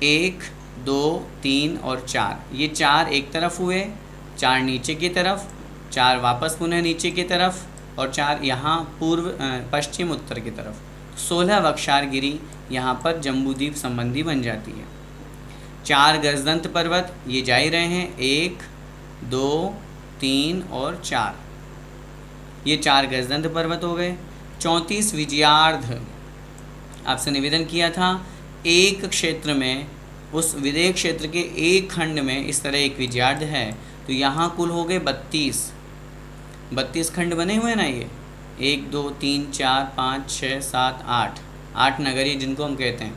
1 2 3 और 4, ये 4 एक तरफ हुए, 4 नीचे की तरफ, 4 वापस पुनः नीचे की तरफ, और 4 यहाँ पूर्व पश्चिम उत्तर की तरफ। 16 वक्षारगिरी यहाँ पर जम्बूद्वीप संबंधी बन जाती है। 4 गजदंत पर्वत ये जा ही रहे हैं, 1 2 3 और 4, ये 4 गजदंत पर्वत हो गए। 34 विजयार्ध, आपसे निवेदन किया था एक क्षेत्र में, उस विदेह क्षेत्र के एक खंड में इस तरह एक विजयार्ध है, तो यहाँ कुल हो गए 32 खंड बने हुए ना, ये 1 2 3 4 5 6 7 8 नगरी जिनको हम कहते हैं,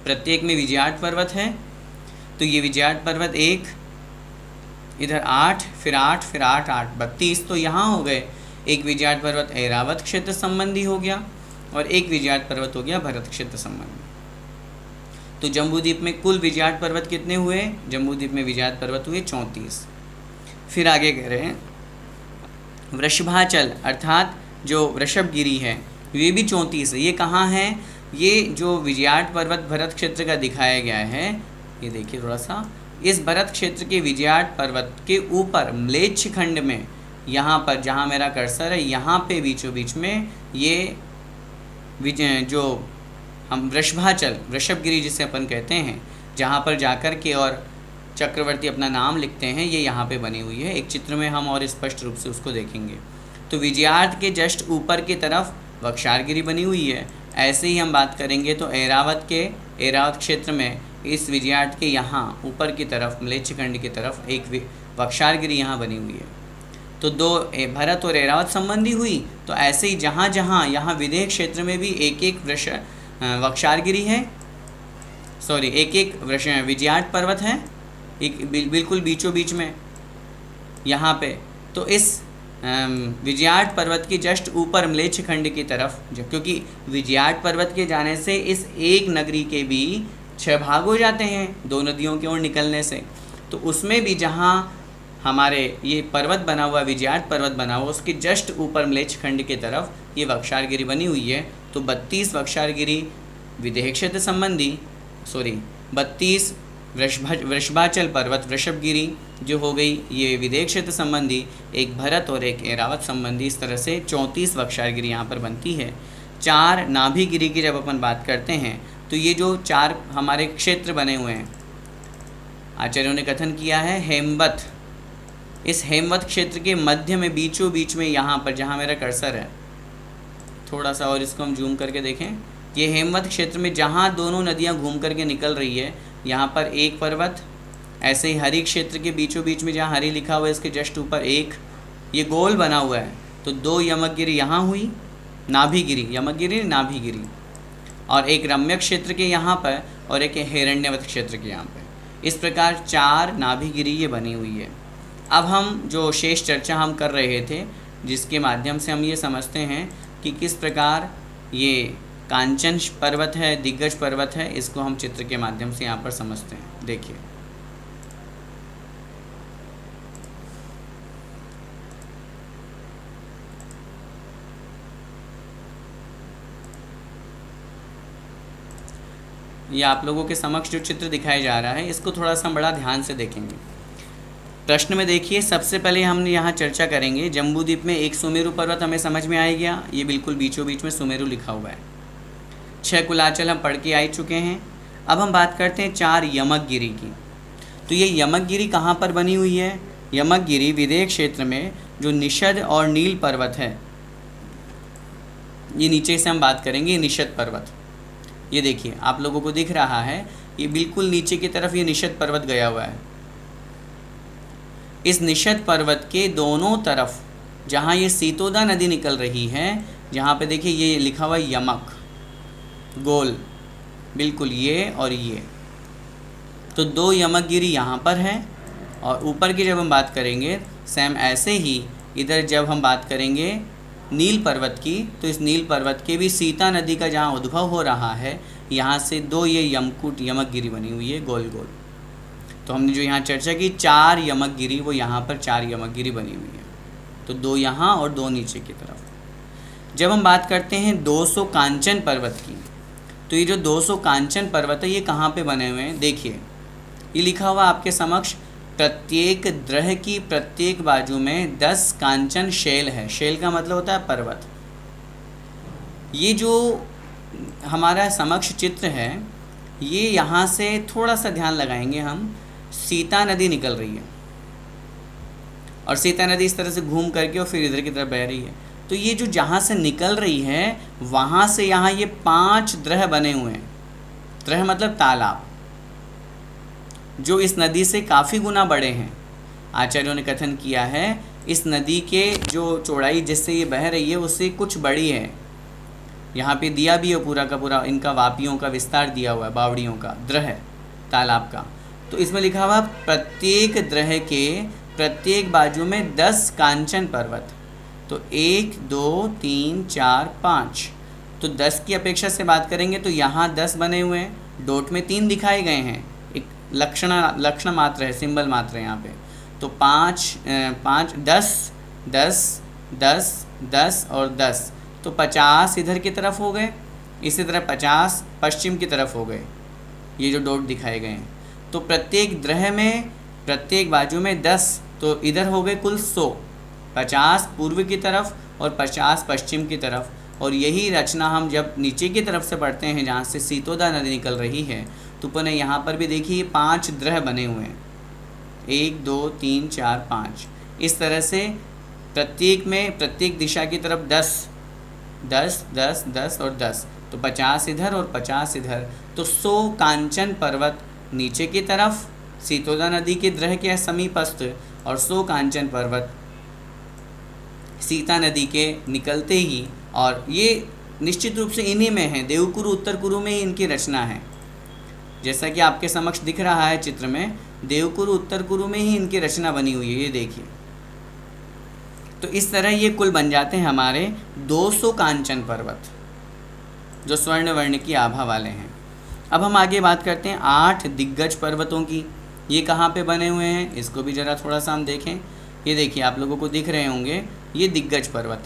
प्रत्येक में विजयार्ध पर्वत है। तो ये विजयार्ध पर्वत एक, इधर 8 फिर 8 फिर 8 8 32, तो यहाँ हो गए। एक विजयार्ध पर्वत ऐरावत क्षेत्र संबंधी हो गया और एक विजयार्ध पर्वत हो गया भरत क्षेत्र संबंधी। तो जम्बूद्वीप में कुल विजयार्ध पर्वत कितने हुए? जम्बूद्वीप में विजयार्ध पर्वत हुए 34। फिर आगे कह रहे हैं वृषभाचल अर्थात जो वृषभगिरी है ये भी 34 है। ये कहाँ है? ये जो विजयार्ध पर्वत भरत क्षेत्र का दिखाया गया है, ये देखिए थोड़ा सा, इस भरत क्षेत्र के विजयार्ध पर्वत के ऊपर म्लेच्छ खंड में, यहाँ पर जहाँ मेरा कर्सर है यहाँ पे बीचों बीच में ये जो हम वृषभाचल वृषभगिरी जिसे अपन कहते हैं, जहाँ पर जाकर के और चक्रवर्ती अपना नाम लिखते हैं, ये यहाँ पे बनी हुई है। एक चित्र में हम और स्पष्ट रूप से उसको देखेंगे। तो विजयार्ध के जस्ट ऊपर की तरफ वक्षारगिरी बनी हुई है। ऐसे ही हम बात करेंगे तो ऐरावत क्षेत्र में इस विजयार्ध के यहाँ ऊपर की तरफ म्लेच्छ खंड की तरफ एक वक्षारगिरी यहाँ बनी हुई है। तो दो भरत और ऐरावत संबंधी हुई। तो ऐसे ही जहाँ जहाँ यहाँ विदेह क्षेत्र में भी एक एक वक्षारगिरी है, सॉरी एक एक विजयार्ध पर्वत है, एक बिल्कुल बीचों बीच में यहाँ पे। तो इस विजयार्ध पर्वत के जस्ट ऊपर म्लेच्छ खंड की तरफ, क्योंकि विजयार्ध पर्वत के जाने से इस एक नगरी के भी 6 भाग हो जाते हैं दो नदियों की ओर निकलने से। तो उसमें भी जहाँ हमारे ये पर्वत बना हुआ, विजयार्ध पर्वत बना हुआ, उसके जस्ट ऊपर म्लेच्छ खंड की तरफ ये वक्षारगिरी बनी हुई है। तो 32 वक्षारगिरी विदेह क्षेत्र संबंधी, 32 वृषभाचल पर्वत वृषभगिरी जो हो गई ये विदेह क्षेत्र संबंधी, एक भरत और एक ऐरावत संबंधी, इस तरह से 34 वक्षारगिरी यहाँ पर बनती है। 4 नाभिगिरी की जब अपन बात करते हैं तो ये जो 4 हमारे क्षेत्र बने हुए हैं, आचार्यों ने कथन किया है हेमवत, इस हेमवत क्षेत्र के मध्य में बीचों बीच में यहाँ पर जहाँ मेरा कर्सर है, थोड़ा सा और इसको हम जूम करके देखें, ये हेमवत क्षेत्र में जहाँ दोनों नदियाँ घूम करके निकल रही है, यहाँ पर एक पर्वत, ऐसे ही हरि क्षेत्र के बीचों बीच में जहाँ हरि लिखा हुआ है इसके जस्ट ऊपर एक ये गोल बना हुआ है। तो 2 यमकगिरी यहाँ हुई, नाभिगिरी, यमकगिरी नाभिगिरी, और एक रम्य क्षेत्र के यहाँ पर और एक हिरण्यवत क्षेत्र के यहाँ पर। इस प्रकार 4 नाभिगिरी ये बनी हुई है। अब हम जो शेष चर्चा हम कर रहे थे, जिसके माध्यम से हम ये समझते हैं कि किस प्रकार ये कांचन पर्वत है, दिग्गज पर्वत है, इसको हम चित्र के माध्यम से यहाँ पर समझते हैं। देखिए ये आप लोगों के समक्ष जो चित्र दिखाया जा रहा है, इसको थोड़ा सा बड़ा ध्यान से देखेंगे। प्रश्न में देखिए, सबसे पहले हम यहाँ चर्चा करेंगे जम्बूद्वीप में एक सुमेरु पर्वत हमें समझ में आ गया, ये बिल्कुल बीचों बीच में सुमेरु लिखा हुआ है। 6 कुलाचल हम पढ़ के आ चुके हैं। अब हम बात करते हैं 4 यमकगिरी की। तो ये यमकगिरी कहाँ पर बनी हुई है? यमकगिरी विदेह क्षेत्र में जो निषद और नील पर्वत है, ये नीचे से हम बात करेंगे निषद पर्वत। ये देखिए आप लोगों को दिख रहा है, ये बिल्कुल नीचे की तरफ ये निषद पर्वत गया हुआ है। इस निषद पर्वत के दोनों तरफ जहाँ ये सीतोदा नदी निकल रही है, जहाँ पे देखिए ये लिखा हुआ यमक गोल, बिल्कुल ये और ये, तो 2 यमकगिरी यहाँ पर है। और ऊपर की जब हम बात करेंगे सेम ऐसे ही इधर जब हम बात करेंगे नील पर्वत की, तो इस नील पर्वत के भी सीता नदी का जहाँ उद्भव हो रहा है, यहाँ से 2 ये यमकगिरी बनी हुई है गोल गोल। तो हमने जो यहाँ चर्चा की 4 यमकगिरी, वो यहाँ पर 4 यमकगिरी बनी हुई है। तो 2 यहाँ और 2 नीचे की तरफ। जब हम बात करते हैं 200 कांचन पर्वत की, तो ये जो 200 कांचन पर्वत है ये कहाँ पे बने हुए हैं, देखिए ये लिखा हुआ आपके समक्ष, प्रत्येक द्रह की प्रत्येक बाजू में 10 कांचन शैल है। शैल का मतलब होता है पर्वत। ये जो हमारा समक्ष चित्र है, ये यहाँ से थोड़ा सा ध्यान लगाएंगे हम, सीता नदी निकल रही है और सीता नदी इस तरह से घूम करके और फिर इधर की तरफ बह रही है। तो ये जो जहाँ से निकल रही है वहाँ से यहाँ ये 5 द्रह बने हुए हैं। द्रह मतलब तालाब, जो इस नदी से काफ़ी गुना बड़े हैं। आचार्यों ने कथन किया है इस नदी के जो चौड़ाई जिससे ये बह रही है उससे कुछ बड़ी है। यहाँ पे दिया भी है पूरा का पूरा, इनका वापियों का विस्तार दिया हुआ है, बावड़ियों का, द्रह तालाब का। तो इसमें लिखा हुआ प्रत्येक द्रह के प्रत्येक बाजू में 10 कांचन पर्वत। तो 1 2 3 4 5, तो 10 की अपेक्षा से बात करेंगे तो यहाँ 10 बने हुए हैं, डॉट में 3 दिखाए गए हैं, एक लक्षण मात्र है, सिंबल मात्र है यहाँ पे। तो 5 10 10 10 10 और 10, तो 50 इधर की तरफ हो गए, इसी तरह 50 पश्चिम की तरफ हो गए, ये जो डॉट दिखाए गए हैं। तो प्रत्येक द्रह में प्रत्येक बाजू में 10, तो इधर हो गए कुल 100, 50 पूर्व की तरफ और 50 पश्चिम की तरफ। और यही रचना हम जब नीचे की तरफ से पढ़ते हैं जहाँ से सीतोदा नदी निकल रही है, तो पुनः यहाँ पर भी देखिए 5 द्रह बने हुए हैं, 1 2 3 4 5। इस तरह से प्रत्येक में प्रत्येक दिशा की तरफ 10 10 10 10 और 10, तो 50 इधर और 50 इधर, तो 100 कांचन पर्वत नीचे की तरफ सीतोदा नदी के द्रह के समीपस्थ और 100 कांचन पर्वत सीता नदी के निकलते ही। और ये निश्चित रूप से इन्हीं में है, देवकुरु उत्तर कुरु में ही इनकी रचना है। जैसा कि आपके समक्ष दिख रहा है चित्र में, देवकुरु उत्तर कुरु में ही इनकी रचना बनी हुई है, ये देखिए। तो इस तरह ये कुल बन जाते हैं हमारे 200 कांचन पर्वत, जो स्वर्ण वर्ण की आभा वाले हैं। अब हम आगे बात करते हैं 8 दिग्गज पर्वतों की। ये कहाँ पे बने हुए हैं, इसको भी ज़रा थोड़ा सा हम देखें। ये देखिए, आप लोगों को दिख रहे होंगे, ये दिग्गज पर्वत।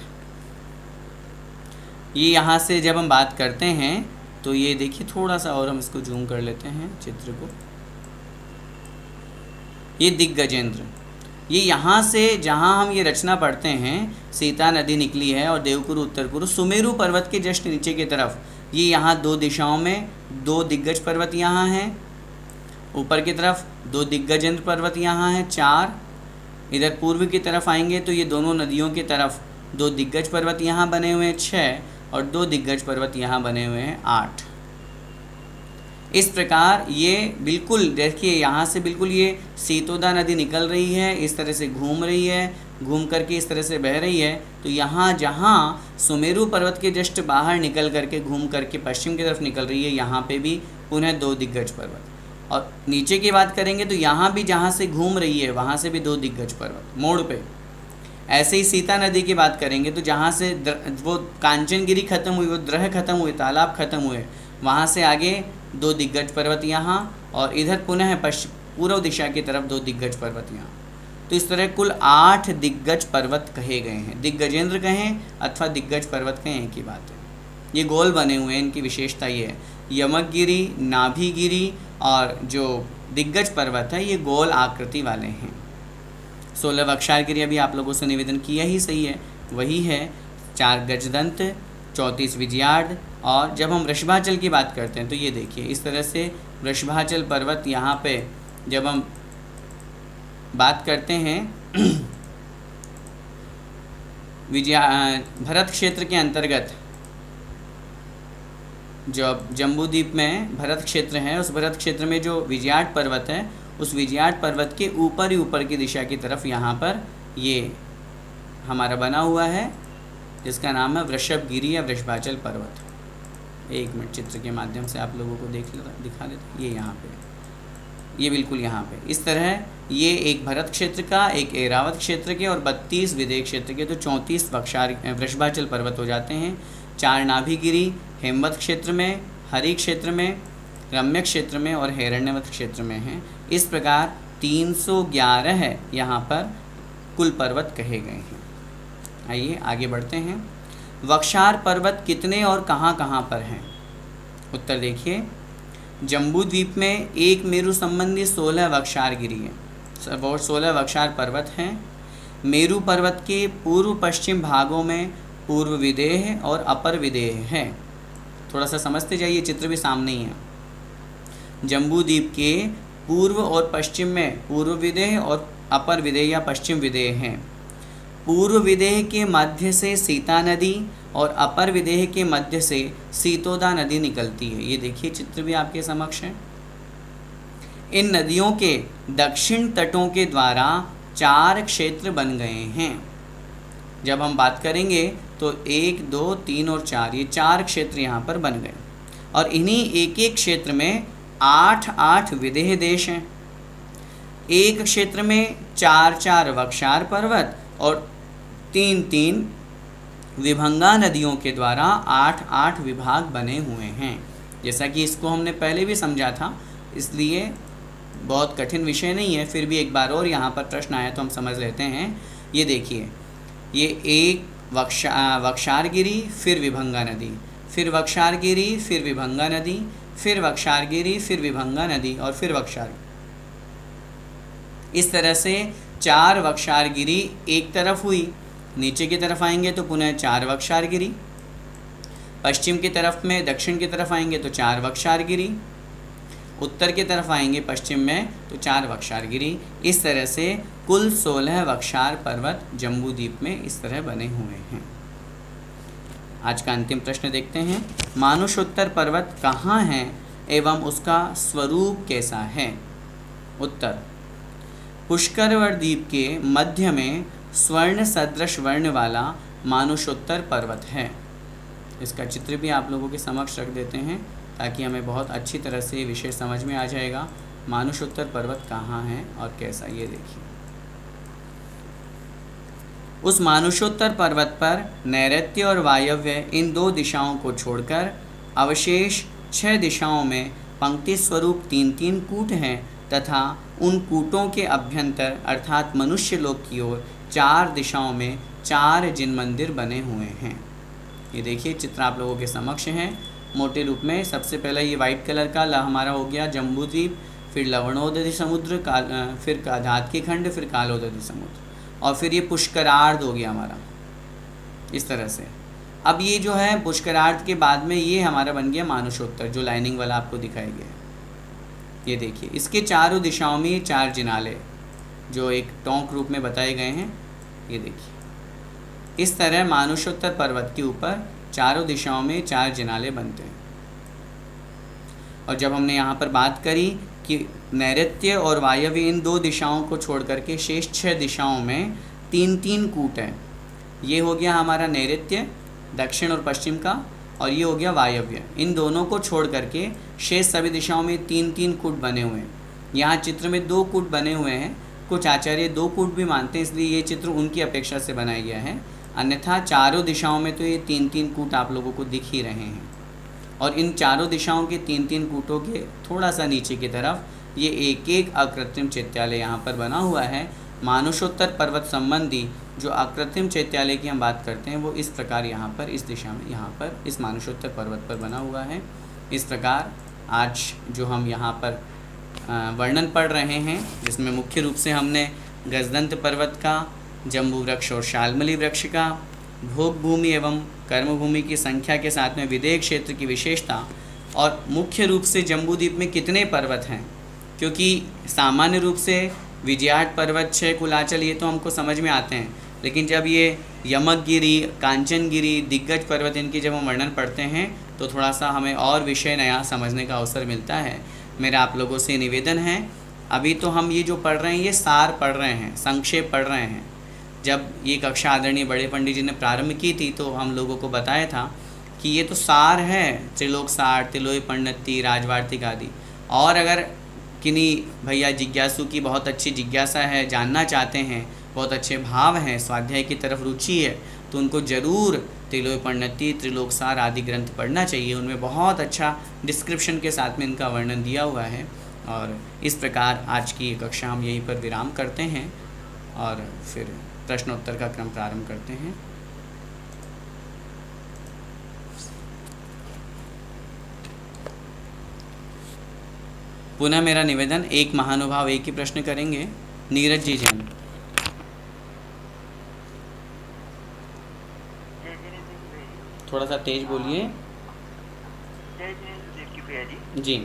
ये यहाँ से जब हम बात करते हैं तो ये देखिए, थोड़ा सा और हम इसको जूम कर लेते हैं चित्र को। ये दिग्गजेंद्र, ये यहाँ से जहाँ हम ये रचना पढ़ते हैं, सीता नदी निकली है और देवकुरु उत्तर कुरु, सुमेरु पर्वत के जस्ट नीचे की तरफ, ये यहाँ 2 दिशाओं में 2 दिग्गज पर्वत यहाँ हैं। ऊपर की तरफ 2 दिग्गजेंद्र पर्वत यहाँ हैं, 4। इधर पूर्व की तरफ आएंगे तो ये दोनों नदियों की तरफ 2 दिग्गज पर्वत यहाँ बने हुए हैं, 6, और 2 दिग्गज पर्वत यहाँ बने हुए हैं, 8। इस प्रकार ये बिल्कुल देखिए, यहाँ से बिल्कुल ये सीतोदा नदी निकल रही है, इस तरह से घूम रही है, घूम करके इस तरह से बह रही है। तो यहाँ जहाँ सुमेरु पर्वत के जस्ट बाहर निकल करके घूम करके पश्चिम की तरफ निकल रही है, यहाँ पे भी पुनः 2 दिग्गज पर्वत। और नीचे की बात करेंगे तो यहाँ भी जहाँ से घूम रही है वहाँ से भी 2 दिग्गज पर्वत मोड़ पे। ऐसे ही सीता नदी की बात करेंगे तो जहाँ से वो कांचनगिरी खत्म हुई, वो द्रह खत्म हुए, तालाब खत्म हुए, वहाँ से आगे 2 दिग्गज पर्वत यहाँ, और इधर पुनः पूर्व दिशा की तरफ 2 दिग्गज पर्वत यहाँ। तो इस तरह कुल 8 दिग्गज पर्वत कहे गए हैं। दिग्गजेंद्र कहें अथवा दिग्गज पर्वत कहें, एक ही बात है। ये गोल बने हुए हैं, इनकी विशेषता ये है, यमकगिरी, नाभिगिरी और जो दिग्गज पर्वत है ये गोल आकृति वाले हैं। 16 वक्षारगिरी अभी आप लोगों से निवेदन किया ही सही है, वही है। 4 गजदंत, 34 विजयार्ड। और जब हम वृषभाचल की बात करते हैं तो ये देखिए, इस तरह से वृषभाचल पर्वत यहाँ पे जब हम बात करते हैं भरत क्षेत्र के अंतर्गत, जो जम्बूद्वीप में भरत क्षेत्र है, उस भरत क्षेत्र में जो विजयार्ड पर्वत है, उस विजयार्ड पर्वत के ऊपर ही ऊपर की दिशा की तरफ यहाँ पर ये हमारा बना हुआ है, जिसका नाम है वृषभगिरी या वृषभाचल पर्वत। 1 मिनट चित्र के माध्यम से आप लोगों को दिखा देते। ये यहाँ पे, ये बिल्कुल यहाँ पे इस तरह, ये एक भरत क्षेत्र का, एक ऐरावत क्षेत्र के और 32 विदेह क्षेत्र के, तो 34 वृषभाचल पर्वत हो जाते हैं। 4 नाभिगिरी हेमवत क्षेत्र में, हरि क्षेत्र में, रम्य क्षेत्र में और हिरण्यवत क्षेत्र में हैं। इस प्रकार 311 है यहाँ पर कुल पर्वत कहे गए हैं। आइए आगे बढ़ते हैं। वक्षार पर्वत कितने और कहाँ कहाँ पर हैं? उत्तर देखिए, जम्बू द्वीप में एक मेरु संबंधी 16 वक्षारगिरी है और 16 वक्षार पर्वत हैं। मेरु पर्वत के पूर्व पश्चिम भागों में पूर्व विदेह और अपर विदेह है। थोड़ा सा समझते जाइए, चित्र भी सामने ही है। जम्बू द्वीप के पूर्व और पश्चिम में पूर्व विदेह और अपर विदेह या पश्चिम विदेह हैं। पूर्व विदेह के मध्य से सीता नदी और अपर विदेह के मध्य से सीतोदा नदी निकलती है। ये देखिए, चित्र भी आपके समक्ष है। इन नदियों के दक्षिण तटों के द्वारा 4 क्षेत्र बन गए हैं। जब हम बात करेंगे तो 1, 2, 3 और 4, ये 4 क्षेत्र यहाँ पर बन गए और इन्हीं एक एक क्षेत्र में 8 विदेह देश हैं। एक क्षेत्र में 4 वक्षार पर्वत और 3 विभंगा नदियों के द्वारा 8 विभाग बने हुए हैं। जैसा कि इसको हमने पहले भी समझा था, इसलिए बहुत कठिन विषय नहीं है। फिर भी एक बार और यहाँ पर प्रश्न आया तो हम समझ लेते हैं। ये देखिए, ये एक वक्षारगिरी, फिर विभंगा नदी, फिर वक्षारगिरी, फिर विभंगा नदी, फिर वक्षारगिरी, फिर विभंगा नदी और फिर वक्षार। इस तरह से 4 वक्षारगिरी एक तरफ हुई। नीचे की तरफ आएंगे तो पुनः 4 वक्षारगिरी, पश्चिम की तरफ में दक्षिण की तरफ आएंगे तो 4 वक्षारगिरी, उत्तर की तरफ आएंगे पश्चिम में तो 4 वक्षारगिरी। इस तरह से कुल 16 वक्षार पर्वत जम्बू द्वीप में इस तरह बने हुए हैं। आज का अंतिम प्रश्न देखते हैं। मानुषोत्तर पर्वत कहाँ है एवं उसका स्वरूप कैसा है? उत्तर, पुष्करवड़ द्वीप के मध्य में स्वर्ण सदृश वर्ण वाला मानुषोत्तर पर्वत है। इसका चित्र भी आप लोगों के समक्ष रख देते हैं ताकि हमें बहुत अच्छी तरह से विषय समझ में आ जाएगा। मानुषोत्तर पर्वत कहाँ है और कैसा, ये देखिए। उस मानुषोत्तर पर्वत पर नैऋत्य और वायव्य इन 2 दिशाओं को छोड़कर अवशेष 6 दिशाओं में पंक्ति स्वरूप 3 कूट हैं तथा उन कूटों के अभ्यंतर अर्थात मनुष्य लोक की ओर 4 दिशाओं में 4 जिन मंदिर बने हुए हैं। ये देखिए, चित्र आप लोगों के समक्ष हैं मोटे रूप में। सबसे पहले ये वाइट कलर का हमारा हो गया जम्बू द्वीप, फिर लवणोदधि समुद्र, फिर धातकी खंड, फिर कालोदधि समुद्र और फिर ये पुष्करार्ध हो गया हमारा इस तरह से। अब ये जो है पुष्करार्ध के बाद में ये हमारा बन गया मानुषोत्तर, जो लाइनिंग वाला आपको दिखाई गया। ये देखिए, इसके चारों दिशाओं में 4 जिनाले जो एक टोंक रूप में बताए गए हैं। ये देखिए, इस तरह मानुषोत्तर पर्वत के ऊपर चारों दिशाओं में 4 जिनाले बनते हैं। और जब हमने यहाँ पर बात करी कि नैऋत्य और वायव्य इन 2 दिशाओं को छोड़ करके शेष 6 दिशाओं में 3 कूट हैं। ये हो गया हमारा नैऋत्य, दक्षिण और पश्चिम का, और ये हो गया वायव्य। इन दोनों को छोड़ करके शेष सभी दिशाओं में 3 कूट बने हुए हैं। यहाँ चित्र में 2 कूट बने हुए हैं। कुछ आचार्य 2 कूट भी मानते हैं, इसलिए ये चित्र उनकी अपेक्षा से बनाया गया है। अन्यथा चारों दिशाओं में तो ये 3 कूट आप लोगों को दिख ही रहे हैं। और इन चारों दिशाओं के 3 कूटों के थोड़ा सा नीचे की तरफ ये एक अकृत्रिम चैत्यालय यहाँ पर बना हुआ है। मानुषोत्तर पर्वत संबंधी जो अकृत्रिम चैत्यालय की हम बात करते हैं वो इस प्रकार यहाँ पर इस दिशा में यहाँ पर इस मानुषोत्तर पर्वत पर बना हुआ है। इस प्रकार आज जो हम यहाँ पर वर्णन पढ़ रहे हैं, जिसमें मुख्य रूप से हमने गजदंत पर्वत का, जम्बू वृक्ष और शाल्मली वृक्ष का, भोग भूमि एवं कर्म भूमि की संख्या के साथ में विदेह क्षेत्र की विशेषता और मुख्य रूप से जम्बू द्वीप में कितने पर्वत हैं, क्योंकि सामान्य रूप से विजयाट पर्वत, 6 कुलाचल, ये तो हमको समझ में आते हैं, लेकिन जब ये यमकगिरी, कांचनगिरी, दिग्गज पर्वत, इनकी जब हम वर्णन पढ़ते हैं तो थोड़ा सा हमें और विषय नया समझने का अवसर मिलता है। मेरा आप लोगों से निवेदन है, अभी तो हम ये जो पढ़ रहे हैं ये सार पढ़ रहे हैं, संक्षेप पढ़ रहे हैं। जब ये कक्षा आदरणीय बड़े पंडित जी ने प्रारंभ की थी तो हम लोगों को बताया था कि ये तो सार है, त्रिलोक सार, तिलोई पंडिती, राजवार्तिक आदि। और अगर किन्हीं भैया जिज्ञासु की बहुत अच्छी जिज्ञासा है, जानना चाहते हैं, बहुत अच्छे भाव हैं, स्वाध्याय की तरफ रुचि है, तो उनको ज़रूर तिलोई पंडिती, त्रिलोक सार आदि ग्रंथ पढ़ना चाहिए। उनमें बहुत अच्छा डिस्क्रिप्शन के साथ में इनका वर्णन दिया हुआ है। और इस प्रकार आज की ये कक्षा हम यहीं पर विराम करते हैं और फिर प्रश्नोत्तर का क्रम प्रारंभ करते हैं। पुनः मेरा निवेदन, एक महानुभाव एक ही प्रश्न करेंगे। नीरज जी जैन। थोड़ा सा तेज बोलिए। जी।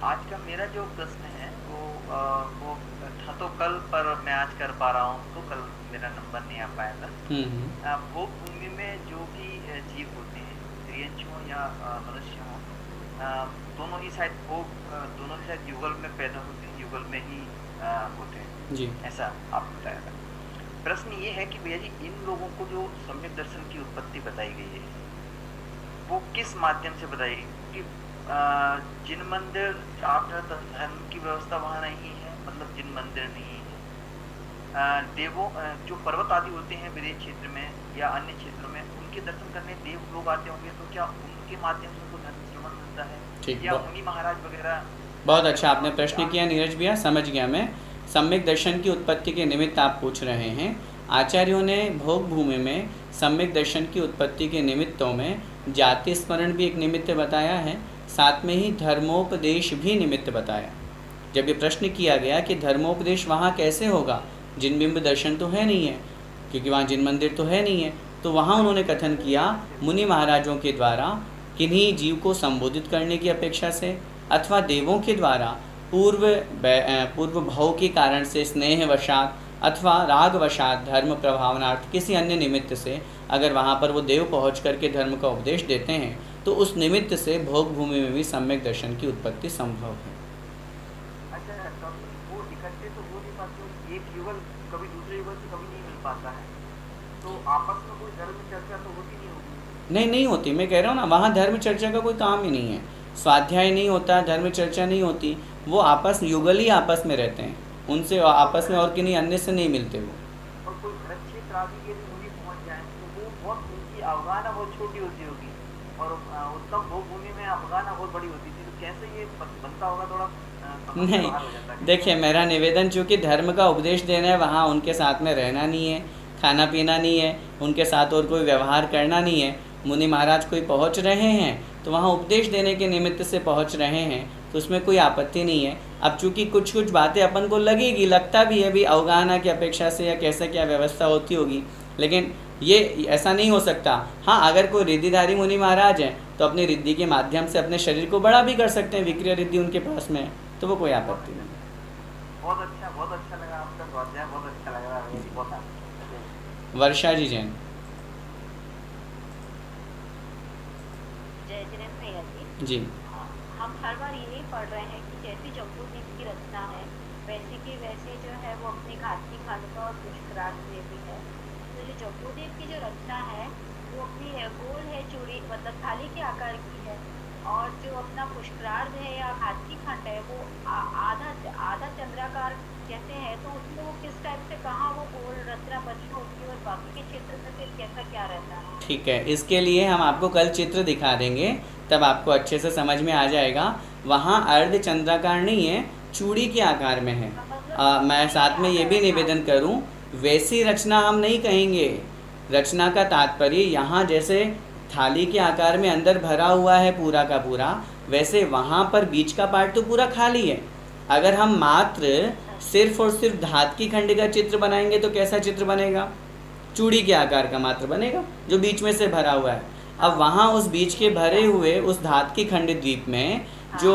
आज का मेरा जो प्रश्न है वो था तो कल, पर मैं आज कर पा रहा हूँ, तो कल मेरा नंबर नहीं आ पाया था। भोग भूमि में जो भी जीव होते हैं, स्त्रियंश हो या मनुष्य हो, दोनों ही शायद युगल में पैदा होते हैं, युगल में ही होते हैं जी। ऐसा आप बताया था। प्रश्न ये है कि भैया जी, इन लोगों को जो सम्यक दर्शन की उत्पत्ति बताई गई है वो किस माध्यम से बताई गई? कि जिन मंदिर धर्म की व्यवस्था वहाँ नहीं है, मतलब जिन मंदिर नहीं है, देवों जो पर्वत आदि होते हैं विदेश क्षेत्र में या अन्य क्षेत्रों में, उनके दर्शन करने देव लोग आते होंगे, तो क्या उनके माध्यम से उनको धर्म श्रवण मिलता है या मुनि महाराज वगैरह? बहुत अच्छा आपने प्रश्न किया नीरज भैया, समझ गया मैं। सम्यक दर्शन की उत्पत्ति के निमित्त आप पूछ रहे हैं। आचार्यों ने भोग भूमि में सम्यक दर्शन की उत्पत्ति के निमित्तों में जाति स्मरण भी एक निमित्त बताया है, साथ में ही धर्मोपदेश भी निमित्त बताया। जब ये प्रश्न किया गया कि धर्मोपदेश वहाँ कैसे होगा, जिन बिंब दर्शन तो है नहीं है, क्योंकि वहाँ जिन मंदिर तो है नहीं है, तो वहाँ उन्होंने कथन किया मुनि महाराजों के द्वारा किन्हीं जीव को संबोधित करने की अपेक्षा से, अथवा देवों के द्वारा पूर्व भाव के कारण से स्नेहवशात अथवा रागवशात धर्म प्रभावनार्थ किसी अन्य निमित्त से अगर वहाँ पर वो देव पहुँच करके धर्म का उपदेश देते हैं, तो उस निमित्त से भोग भूमि में भी सम्यक दर्शन की उत्पत्ति संभव है। अच्छा, तो वो इकट्ठे तो हो नहीं पाते, एक युगल कभी दूसरे युगल से कभी नहीं मिल पाता है, तो आपस में कोई धर्म चर्चा तो होती नहीं होगी? नहीं होती, मैं कह रहा हूँ ना, वहाँ धर्म चर्चा का कोई काम ही नहीं है, स्वाध्याय नहीं होता, धर्म चर्चा नहीं होती, वो आपस युगल ही आपस में रहते हैं, उनसे आपस में और किन्हीं अन्य से नहीं मिलते वो। और कोई क्षेत्र आदि के भी पहुँच जाए तो वो बहुत उनकी अवगाहना बहुत छोटी होती होगी, और उत्तम भोग भूमि में अवगाहना बहुत बड़ी होती थी, तो कैसे ये बनता होगा? थोड़ा नहीं, देखिए मेरा निवेदन, चूँकि धर्म का उपदेश देना है, वहाँ उनके साथ में रहना नहीं है, खाना पीना नहीं है, उनके साथ और कोई व्यवहार करना नहीं है। मुनि महाराज कोई पहुँच रहे हैं तो वहाँ उपदेश देने के निमित्त से पहुँच रहे हैं, तो उसमें कोई आपत्ति नहीं है। अब चूँकि कुछ बातें अपन को लगता भी है भी अवगाहना की अपेक्षा से या कैसे क्या व्यवस्था होती होगी, लेकिन ये ऐसा नहीं हो सकता। हाँ, अगर कोई रिद्धिधारी मुनि महाराज हैं तो अपनी रिद्धि के माध्यम से अपने शरीर को बड़ा भी कर सकते हैं, विक्रिय रिद्धि उनके पास में, तो वो कोई आपत्ति नहीं। बहुत अच्छा लगा आपका स्वाध्याय, बहुत अच्छा लगा। वर्षा जी जैन। जी। हम हर बार यही पढ़ रहे हैं कि जैसी जम्बूद्वीप की रचना है वैसी की वैसी जो है वो अपनी घाटी खानुका और पुष्कराज में भी है। तो जो जम्बूद्वीप की जो रचना है वो अपनी गोल है, चूड़ी मतलब थाली के आकार की है, और जो अपना पुष्करार्ध है या घाटी खंड है वो आधा चंद्राकार कहते हैं। तो उसमें वो किस टाइप से कहाँ वो गोल रचना बनी होगी और बाकी के क्षेत्र में फिर कैसा क्या रहता है? ठीक है, इसके लिए हम आपको कल चित्र दिखा देंगे, तब आपको अच्छे से समझ में आ जाएगा। वहाँ अर्ध चंद्राकार नहीं है, चूड़ी के आकार में है। मैं साथ में ये भी निवेदन करूँ, वैसी रचना हम नहीं कहेंगे। रचना का तात्पर्य यहाँ जैसे थाली के आकार में अंदर भरा हुआ है पूरा का पूरा, वैसे वहाँ पर बीच का पार्ट तो पूरा खाली है। अगर हम मात्र सिर्फ और सिर्फ धात की खंड का चित्र बनाएंगे तो कैसा चित्र बनेगा? चूड़ी के आकार का मात्र बनेगा जो बीच में से भरा हुआ है। अब वहाँ उस बीच के भरे हुए उस धात की खंड द्वीप में जो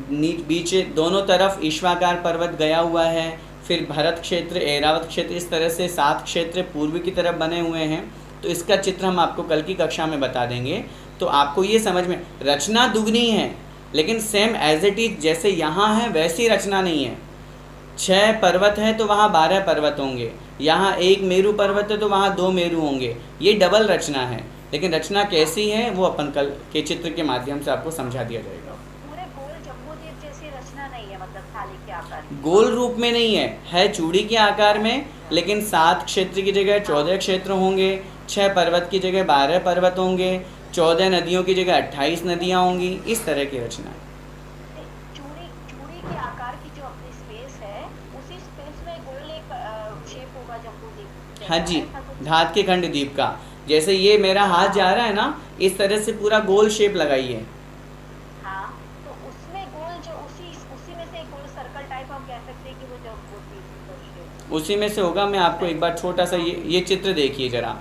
बीच दोनों तरफ ईश्वाकार पर्वत गया हुआ है, फिर भरत क्षेत्र, ऐरावत क्षेत्र, इस तरह से 7 क्षेत्र पूर्व की तरफ बने हुए हैं। तो इसका चित्र हम आपको कल की कक्षा में बता देंगे, तो आपको ये समझ में, रचना दुगनी है लेकिन सेम एज इट इज जैसे यहाँ है वैसी रचना नहीं है। 6 पर्वत है तो वहाँ 12 पर्वत होंगे, यहाँ 1 मेरू पर्वत है तो वहाँ 2 मेरू होंगे, ये डबल रचना है। लेकिन रचना कैसी है वो अपन कल के चित्र के माध्यम से आपको समझा दिया जाएगा। पूरे गोल जम्बूद्वीप जैसी रचना नहीं है, मतलब थाली के आकार की, गोल रूप में नहीं है चूड़ी के आकार में, लेकिन 7 क्षेत्र की जगह 14 क्षेत्र होंगे, 6 पर्वत की जगह 12 पर्वत होंगे, 14 नदियों की जगह 28 नदियाँ होंगी, इस तरह की रचना है। चूड़ी के आकार की जो अपनी स्पेस है उसी स्पेस में गोल एक शेप होगा जम्बूद्वीप। हाँ जी, धात के खंड द्वीप का, जैसे ये मेरा हाथ जा रहा है ना, इस तरह से पूरा गोल शेप लगाइए। हाँ, तो उसमें गोल जो उसी से एक गोल सर्कल टाइप हम कह सकते हैं कि वो जम्बूद्वीप का शेप। उसी में से होगा। मैं आपको एक बार छोटा सा ये चित्र देखिए ज़रा।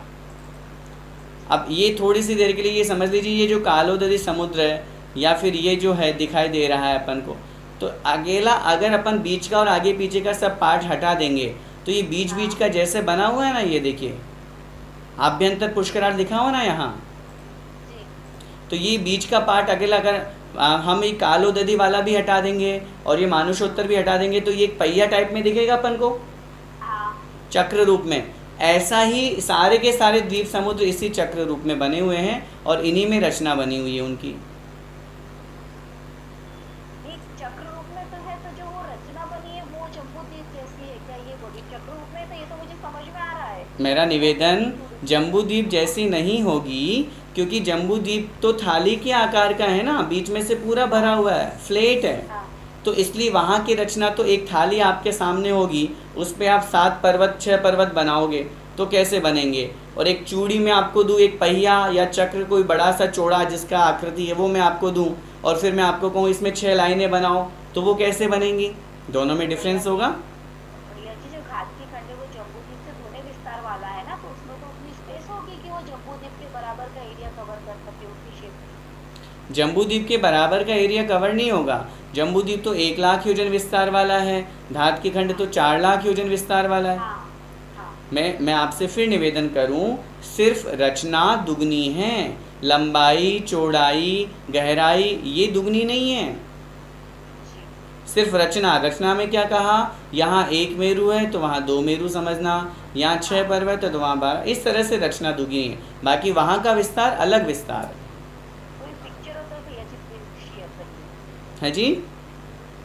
अब ये थोड़ी सी देर के लिए ये समझ लीजिए, ये जो कालोदरी समुद्र है या फिर ये जो है दिखाई दे रहा है अपन को, तो अकेला अगर अपन बीच का और आगे पीछे का सब पार्ट हटा देंगे तो ये बीच बीच का जैसे बना हुआ है ना, ये देखिए आभ्यंतर पुष्कराल लिखा हुआ ना यहाँ, जी तो ये बीच का पार्ट अकेला अगर हम ये कालोदरी वाला भी हटा देंगे और ये मानुषोत्तर भी हटा देंगे तो ये एक पहिया टाइप में दिखेगा अपन को, हाँ चक्र रूप में। ऐसा ही सारे के सारे द्वीप समुद्र इसी चक्र रूप में बने हुए हैं और इन्हीं में रचना बनी हुई है उनकी। एक चक्र रूप में तो है, तो जो वो रचना बनी है वो जम्बूद्वीप जैसी है क्या? ये बोली चक्र रूप में, तो ये तो मुझे समझ में आ रहा है। मेरा निवेदन, जम्बूद्वीप जैसी नहीं होगी क्योंकि जम्बूद्वीप तो थाली के आकार का है ना, बीच में से पूरा भरा हुआ है, फ्लैट है, हाँ तो इसलिए वहाँ की रचना तो एक थाली आपके सामने होगी, उस पे आप 7 पर्वत 6 पर्वत बनाओगे तो कैसे बनेंगे। और एक चूड़ी में आपको दूँ, एक पहिया या चक्र कोई बड़ा सा चौड़ा जिसका आकृति है वो मैं आपको दूँ और फिर मैं आपको कहूँ इसमें 6 लाइनें बनाओ, तो वो कैसे बनेंगी? दोनों में डिफरेंस होगा। भैया जी, जो घाट की खंड है वो जम्बूद्वीप से थोड़े विस्तार वाला है ना, तो उसमें तो उतनी स्पेस होगी कि वो जम्बूद्वीप के बराबर का एरिया कवर कर सके उसकी शेप। जम्बूद्वीप के बराबर का एरिया कवर नहीं होगा। जम्बूद्वीप तो 1 लाख योजन विस्तार वाला है, धात की खंड तो 4 लाख योजन विस्तार वाला है। हाँ हाँ मैं आपसे फिर निवेदन करूं, सिर्फ रचना दुगनी है, लंबाई चौड़ाई गहराई ये दुगनी नहीं है। जी सिर्फ रचना में क्या कहा, यहाँ 1 मेरू है तो वहाँ 2 मेरू समझना, यहाँ 6 पर्वत है तो वहाँ 12, इस तरह से रचना दुगनी है। बाकी वहाँ का विस्तार अलग विस्तार है। कोई पिक्चर हो तो भैया जी प्लीज शेयर करिए। है जी?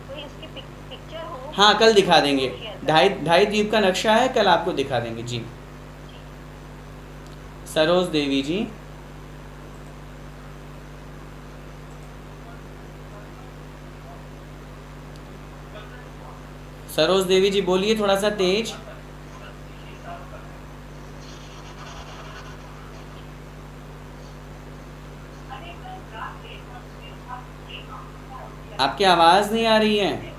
कोई इसकी पिक्चर हो। हाँ, कल दिखा देंगे। शेयर करिए। ढाई द्वीप का नक्शा है, कल आपको दिखा देंगे जी। सरोज देवी जी। सरोज देवी जी बोलिए थोड़ा सा तेज। आपकी आवाज नहीं आ रही है।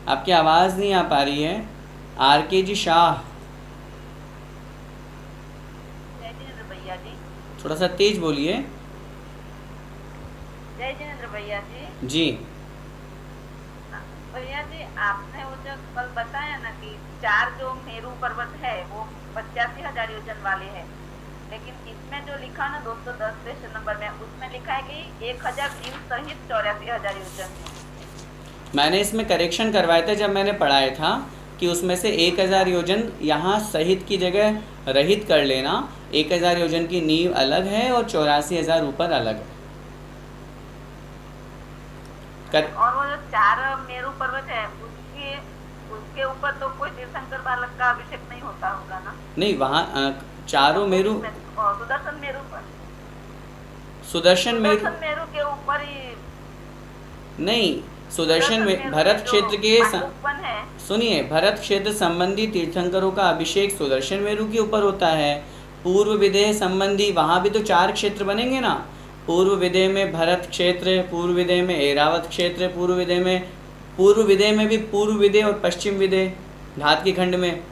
आपकी आवाज नहीं आ पा रही है। RK जी शाह, जय जिनेंद्र भैया जी। थोड़ा सा तेज बोलिए। जय जिनेंद्र भैया जी। जी भैया जी, आपने वो जो कल बताया ना कि 4 जो मेरू पर्वत है वो 85,000 योजन वाले हैं, लेकिन इसमें जो लिखा ना 210 क्वेश्चन नंबर में, उसमें लिखा है कि 1000 द्वीप सहित 84,000 योजन। मैंने इसमें करेक्शन करवाया था जब मैंने पढ़ाया था कि उसमें से 1000 योजन यहाँ सहित की जगह रहित कर लेना। 1000 योजन की नींव अलग है और 84,000 ऊपर अलग है। और वो जो 4 मेरू पर्वत है उसके ऊपर तो कोई तीर्थंकर बालक का अभिषेक नहीं होता होगा ना? नहीं, वहाँ चारों मेरू, सुदर्शन मेरू पर, सुदर्शन मेरू के ऊपर ही नहीं, सुदर्शन में भरत क्षेत्र के सुनिए, भरत क्षेत्र संबंधी तीर्थंकरों का अभिषेक सुदर्शन मेरू के ऊपर होता है। पूर्व विदेह संबंधी वहाँ भी तो 4 क्षेत्र बनेंगे ना। पूर्व विदेह में भरत क्षेत्र, पूर्व विदेह में ऐरावत क्षेत्र, पूर्व विदेह में भी पूर्व विदेह और पश्चिम विदेह धात के खंड में।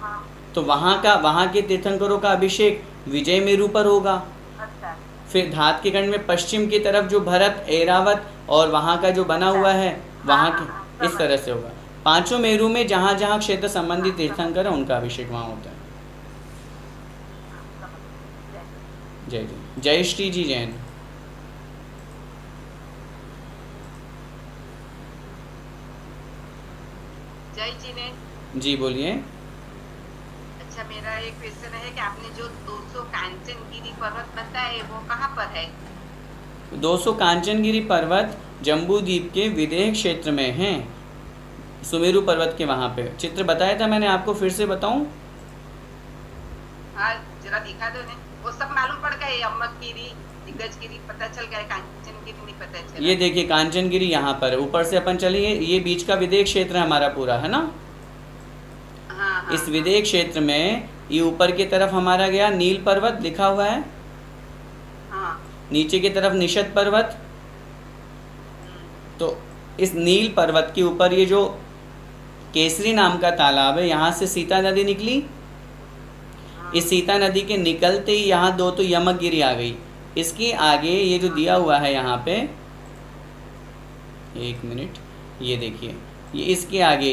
हाँ। तो वहाँ के तीर्थंकरों का अभिषेक विजय मेरू पर होगा। अच्छा। फिर धात के खंड में पश्चिम की तरफ जो भरत, ऐरावत और वहाँ का जो बना हुआ है वहाँ के इस तरह से होगा। 5 मेरू में जहाँ जहाँ क्षेत्र संबंधी तीर्थंकर है उनका अभिषेक वहाँ होता है। जय जी। जय श्री जी जैन। जय जी ने। जी बोलिए। अच्छा, मेरा एक क्वेश्चन है कि आपने जो 200 कांचनगिरी पर्वत बताए वो कहाँ पर है? 200 कांचनगिरी पर्वत जम्बूद्वीप के विदेह क्षेत्र में हैं, सुमेरु पर्वत के वहाँ पे। चित्र बताया था मैंने आपको, फिर से बताऊं? हाँ, जरा दिखा दो ने। वो सब मालूम पड़ गए, अम्मगिरी, दिग्गजगिरी पता चल गया, कांचनगिरी नहीं पता चला। ये देखिए कांचनगिरी यहाँ पर, ऊपर से अपन चलेंगे, ये बीच का विदेह क्षेत्र हमारा पूरा है ना। हाँ, इस विदेह क्षेत्र में ये ऊपर की तरफ हमारा गया नील पर्वत लिखा हुआ है। हाँ। नीचे की तरफ निषद पर्वत, तो इस नील पर्वत के ऊपर ये जो केसरी नाम का तालाब है, यहाँ से सीता नदी निकली। इस सीता नदी के निकलते ही यहाँ दो तो यमगिरी आ गई। इसके आगे ये जो दिया हुआ है यहाँ पे, एक मिनट, ये देखिए, ये इसके आगे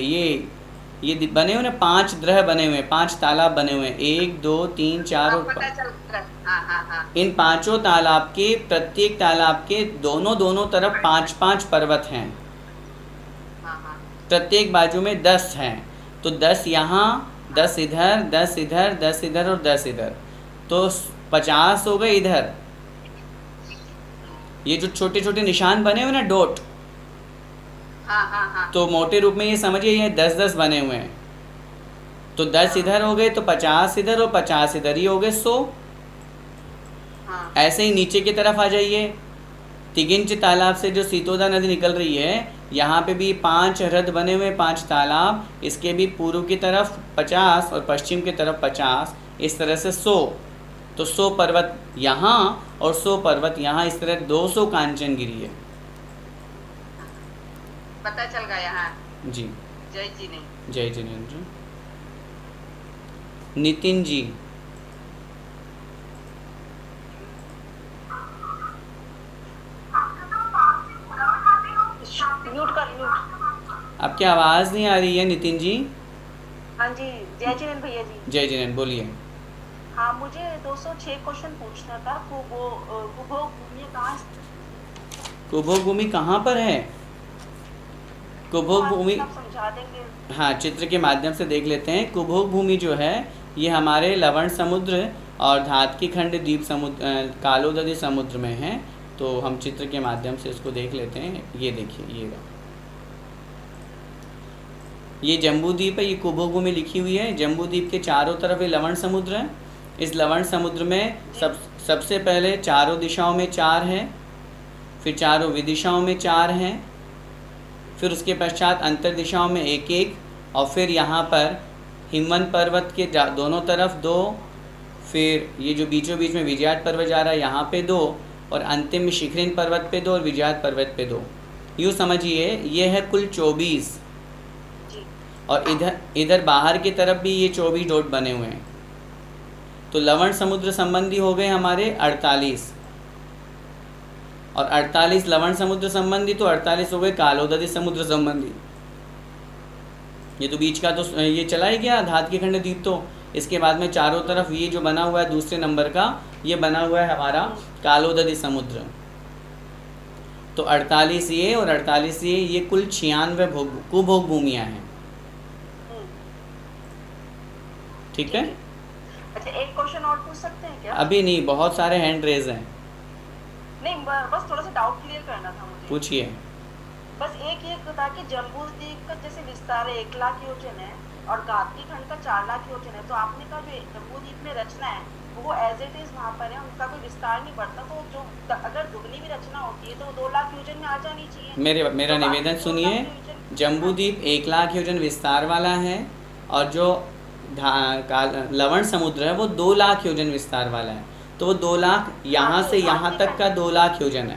ये बने हुए ना 5 ग्रह बने हुए हैं, 5 तालाब बने हुए हैं, 1 2 3 4 और पता चल रहा। हाँ। इन 5 तालाब के प्रत्येक तालाब के दोनों तरफ 5-5 पर्वत हैं। हाँ। प्रत्येक बाजू में 10 हैं, तो 10 यहाँ, 10 इधर, 10 इधर, 10 इधर और 10 इधर, तो 50 हो गए इधर। ये जो छोटे छोटे निशान बने हुए ना, डॉट, हाँ। तो मोटे रूप में ये समझिए ये 10-10 बने हुए हैं। तो 10 इधर हो गए तो 50 इधर और 50 इधर, ही हो गए 100। हाँ। ऐसे ही नीचे की तरफ आ जाइए, तिगिंच तालाब से जो सीतोदा नदी निकल रही है, यहाँ पे भी 5 हृद बने हुए, 5 तालाब, इसके भी पूर्व की तरफ 50 और पश्चिम की तरफ 50, इस तरह से 100। तो 100 पर्वत यहाँ और 100 पर्वत यहाँ, इस तरह 200 कांचनगिरी है। पता चल गया यहाँ। जी, जय जी नहीं। जय जिनेन्द्र। नितिन जी, म्यूट कर, म्यूट। आपकी आवाज़ नहीं आ रही है नितिन जी। हाँ जी, जय जिनेन्द्र भैया जी। जय जिनेन्द्र, बोलिए। हाँ, मुझे 206 क्वेश्चन पूछना था। कुभोग भूमि कहाँ स्थित? कुभोग भूमि कहाँ पर है? कुभोग भूमि, आप समझा देंगे? हाँ, चित्र के माध्यम से देख लेते हैं। कुभोग भूमि जो है ये हमारे लवण समुद्र और धातकी खंड द्वीप समुद्र, कालोदरी समुद्र में है। तो हम चित्र के माध्यम से इसको देख लेते हैं। ये देखिए, ये जम्बू द्वीप है, ये कुभोग भूमि लिखी हुई है। जम्बू द्वीप के चारों तरफ ये लवण समुद्र है। इस लवण समुद्र में सबसे पहले चारों दिशाओं में 4 हैं, फिर चारों विदिशाओं में 4 हैं, फिर उसके पश्चात अंतर दिशाओं में 1-1, और फिर यहाँ पर हिमवंत पर्वत के दोनों तरफ 2, फिर ये जो बीचों बीच में विजयात पर्वत जा रहा है यहाँ पे 2, और अंतिम में शिखरिन पर्वत पे 2 और विजयात पर्वत पे 2। यूँ समझिए ये है कुल 24। और इधर बाहर की तरफ भी ये 24 डॉट बने हुए हैं। तो लवण समुद्र संबंधी हो गए हमारे 48, और 48 लवण समुद्र संबंधी, तो 48 हो गए कालोदरी समुद्र संबंधी। ये तो बीच का तो ये चला ही गया धातकी खंड द्वीप। तो इसके बाद में चारों तरफ ये जो बना हुआ है दूसरे नंबर का, ये बना हुआ है हमारा कालोदरी समुद्र। तो 48 ये और 48 ये कुल 96 कुभोग भूमियाँ हैं। ठीक है। अच्छा, एक क्वेश्चन और पूछ सकते हैं क्या? अभी नहीं, बहुत सारे हैंड रेज हैं। नहीं, बस थोड़ा सा डाउट क्लियर करना था मुझे। पूछिए। बस एक ये था कि जम्बू द्वीप का जैसे विस्तार 1 लाख योजन है और गाती खंड का 4 लाख योजन है, तो आपने कहा जो जम्बू द्वीप में रचना है वो एज इट इज वहाँ पर है, उनका कोई विस्तार नहीं बढ़ता। तो जो अगर दुगनी भी रचना होती है तो 2 लाख योजन में आ जानी चाहिए। मेरा तो निवेदन सुनिए। जम्बू द्वीप 1 लाख योजन विस्तार वाला है, और जो लवण समुद्र है वो 2 लाख योजन विस्तार वाला है। तो वो 2 लाख यहाँ से यहाँ तक का 2 लाख योजन है।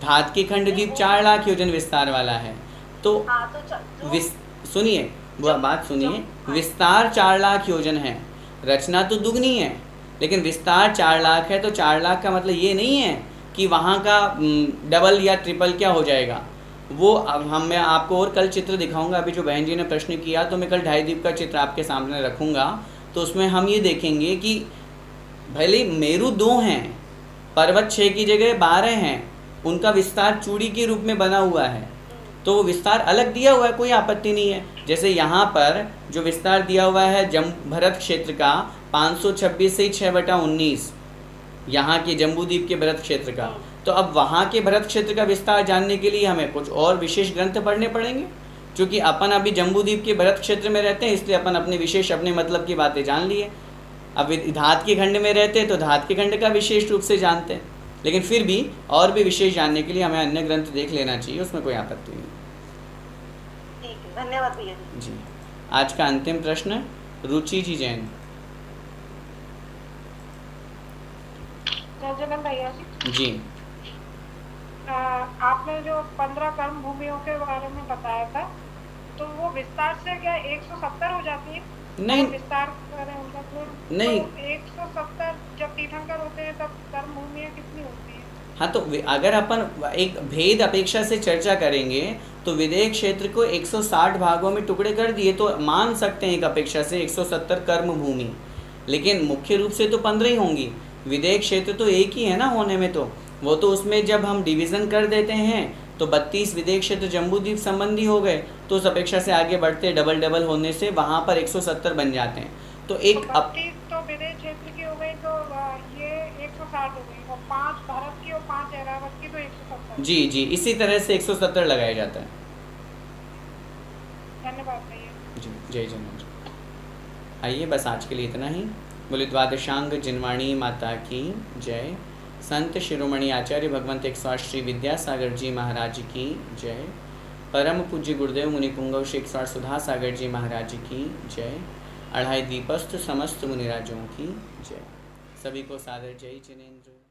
धातकी खंड द्वीप 4 लाख योजन विस्तार वाला है। तो सुनिए, वो बात सुनिए, विस्तार 4 लाख योजन है, रचना तो दुगनी है, लेकिन विस्तार 4 लाख है। तो 4 लाख का मतलब ये नहीं है कि वहाँ का डबल या ट्रिपल क्या हो जाएगा। वो अब मैं आपको और कल चित्र दिखाऊंगा। अभी जो बहन जी ने प्रश्न किया, तो मैं कल ढाई द्वीप का चित्र आपके सामने रखूँगा। तो उसमें हम ये देखेंगे कि भले मेरू 2 हैं, पर्वत 6 की जगह 12 हैं, उनका विस्तार चूड़ी के रूप में बना हुआ है, तो वो विस्तार अलग दिया हुआ है, कोई आपत्ति नहीं है। जैसे यहाँ पर जो विस्तार दिया हुआ है भरत क्षेत्र का 526 से 6/19, यहाँ के जम्बू द्वीप के भरत क्षेत्र का। तो अब वहाँ के भरत क्षेत्र का विस्तार जानने के लिए हमें कुछ और विशेष ग्रंथ पढ़ने पड़ेंगे, क्योंकि अपन अभी जम्बू द्वीप के भरत क्षेत्र में रहते हैं, इसलिए अपन अपने विशेष अपने मतलब की बातें जान लिए। अब धातकी खंड में रहते हैं तो धातकी खंड का विशेष रूप से जानते हैं, लेकिन फिर भी और भी विशेष जानने के लिए हमें अन्य ग्रंथ देख लेना चाहिए, उसमें कोई आपत्ति नहीं। ठीक है, धन्यवाद भैया जी। आज का अंतिम प्रश्न रुचि जी जैन। गजानन भैया जी, जी आपने जो 15 कर्म भूमियों के बारे में बताया था, तो वो विस्तार से क्या 170 हो जाती है? नहीं अगर विस्तार करें उनका नहीं। तो 170 जब तीर्थंकर होते हैं तब कर्म भूमियाँ कितनी होती है? हाँ, तो अगर अपन एक भेद अपेक्षा से चर्चा करेंगे तो विदेह क्षेत्र को 160 भागों में टुकड़े कर दिए तो मान सकते हैं एक अपेक्षा से 170 कर्म भूमि, लेकिन मुख्य रूप से तो 15 ही होंगी। विदेह क्षेत्र तो एक ही है ना होने में, तो वो तो उसमें जब हम डिवीज़न कर देते हैं तो 32 विदेह क्षेत्र जम्बूद्वीप संबंधी हो गए, तो उस अपेक्षा से आगे बढ़ते डबल होने से वहाँ पर 170 बन जाते हैं। तो एक तो 32 तो विदेह क्षेत्र की हो गई, तो ये 160 हो गई, और 5 भारत की और 5 ऐरावत की, तो 170। जी इसी तरह से 170 लगाया जाता है। धन्यवाद भैया जी, जय जगन्नाथ। आइए, बस आज के लिए इतना ही। बोले द्वादशांग जिनवाणी माता की जय। संत शिरोमणि आचार्य भगवंत 108 श्री विद्यासागर जी महाराज की जय। परम पूज्य गुरुदेव मुनि पुंगव श्री 108 सुधा सागर जी महाराज की जय। अढ़ाई दीपस्थ समस्त मुनिराजों की जय। सभी को सादर जय जिनेन्द्र।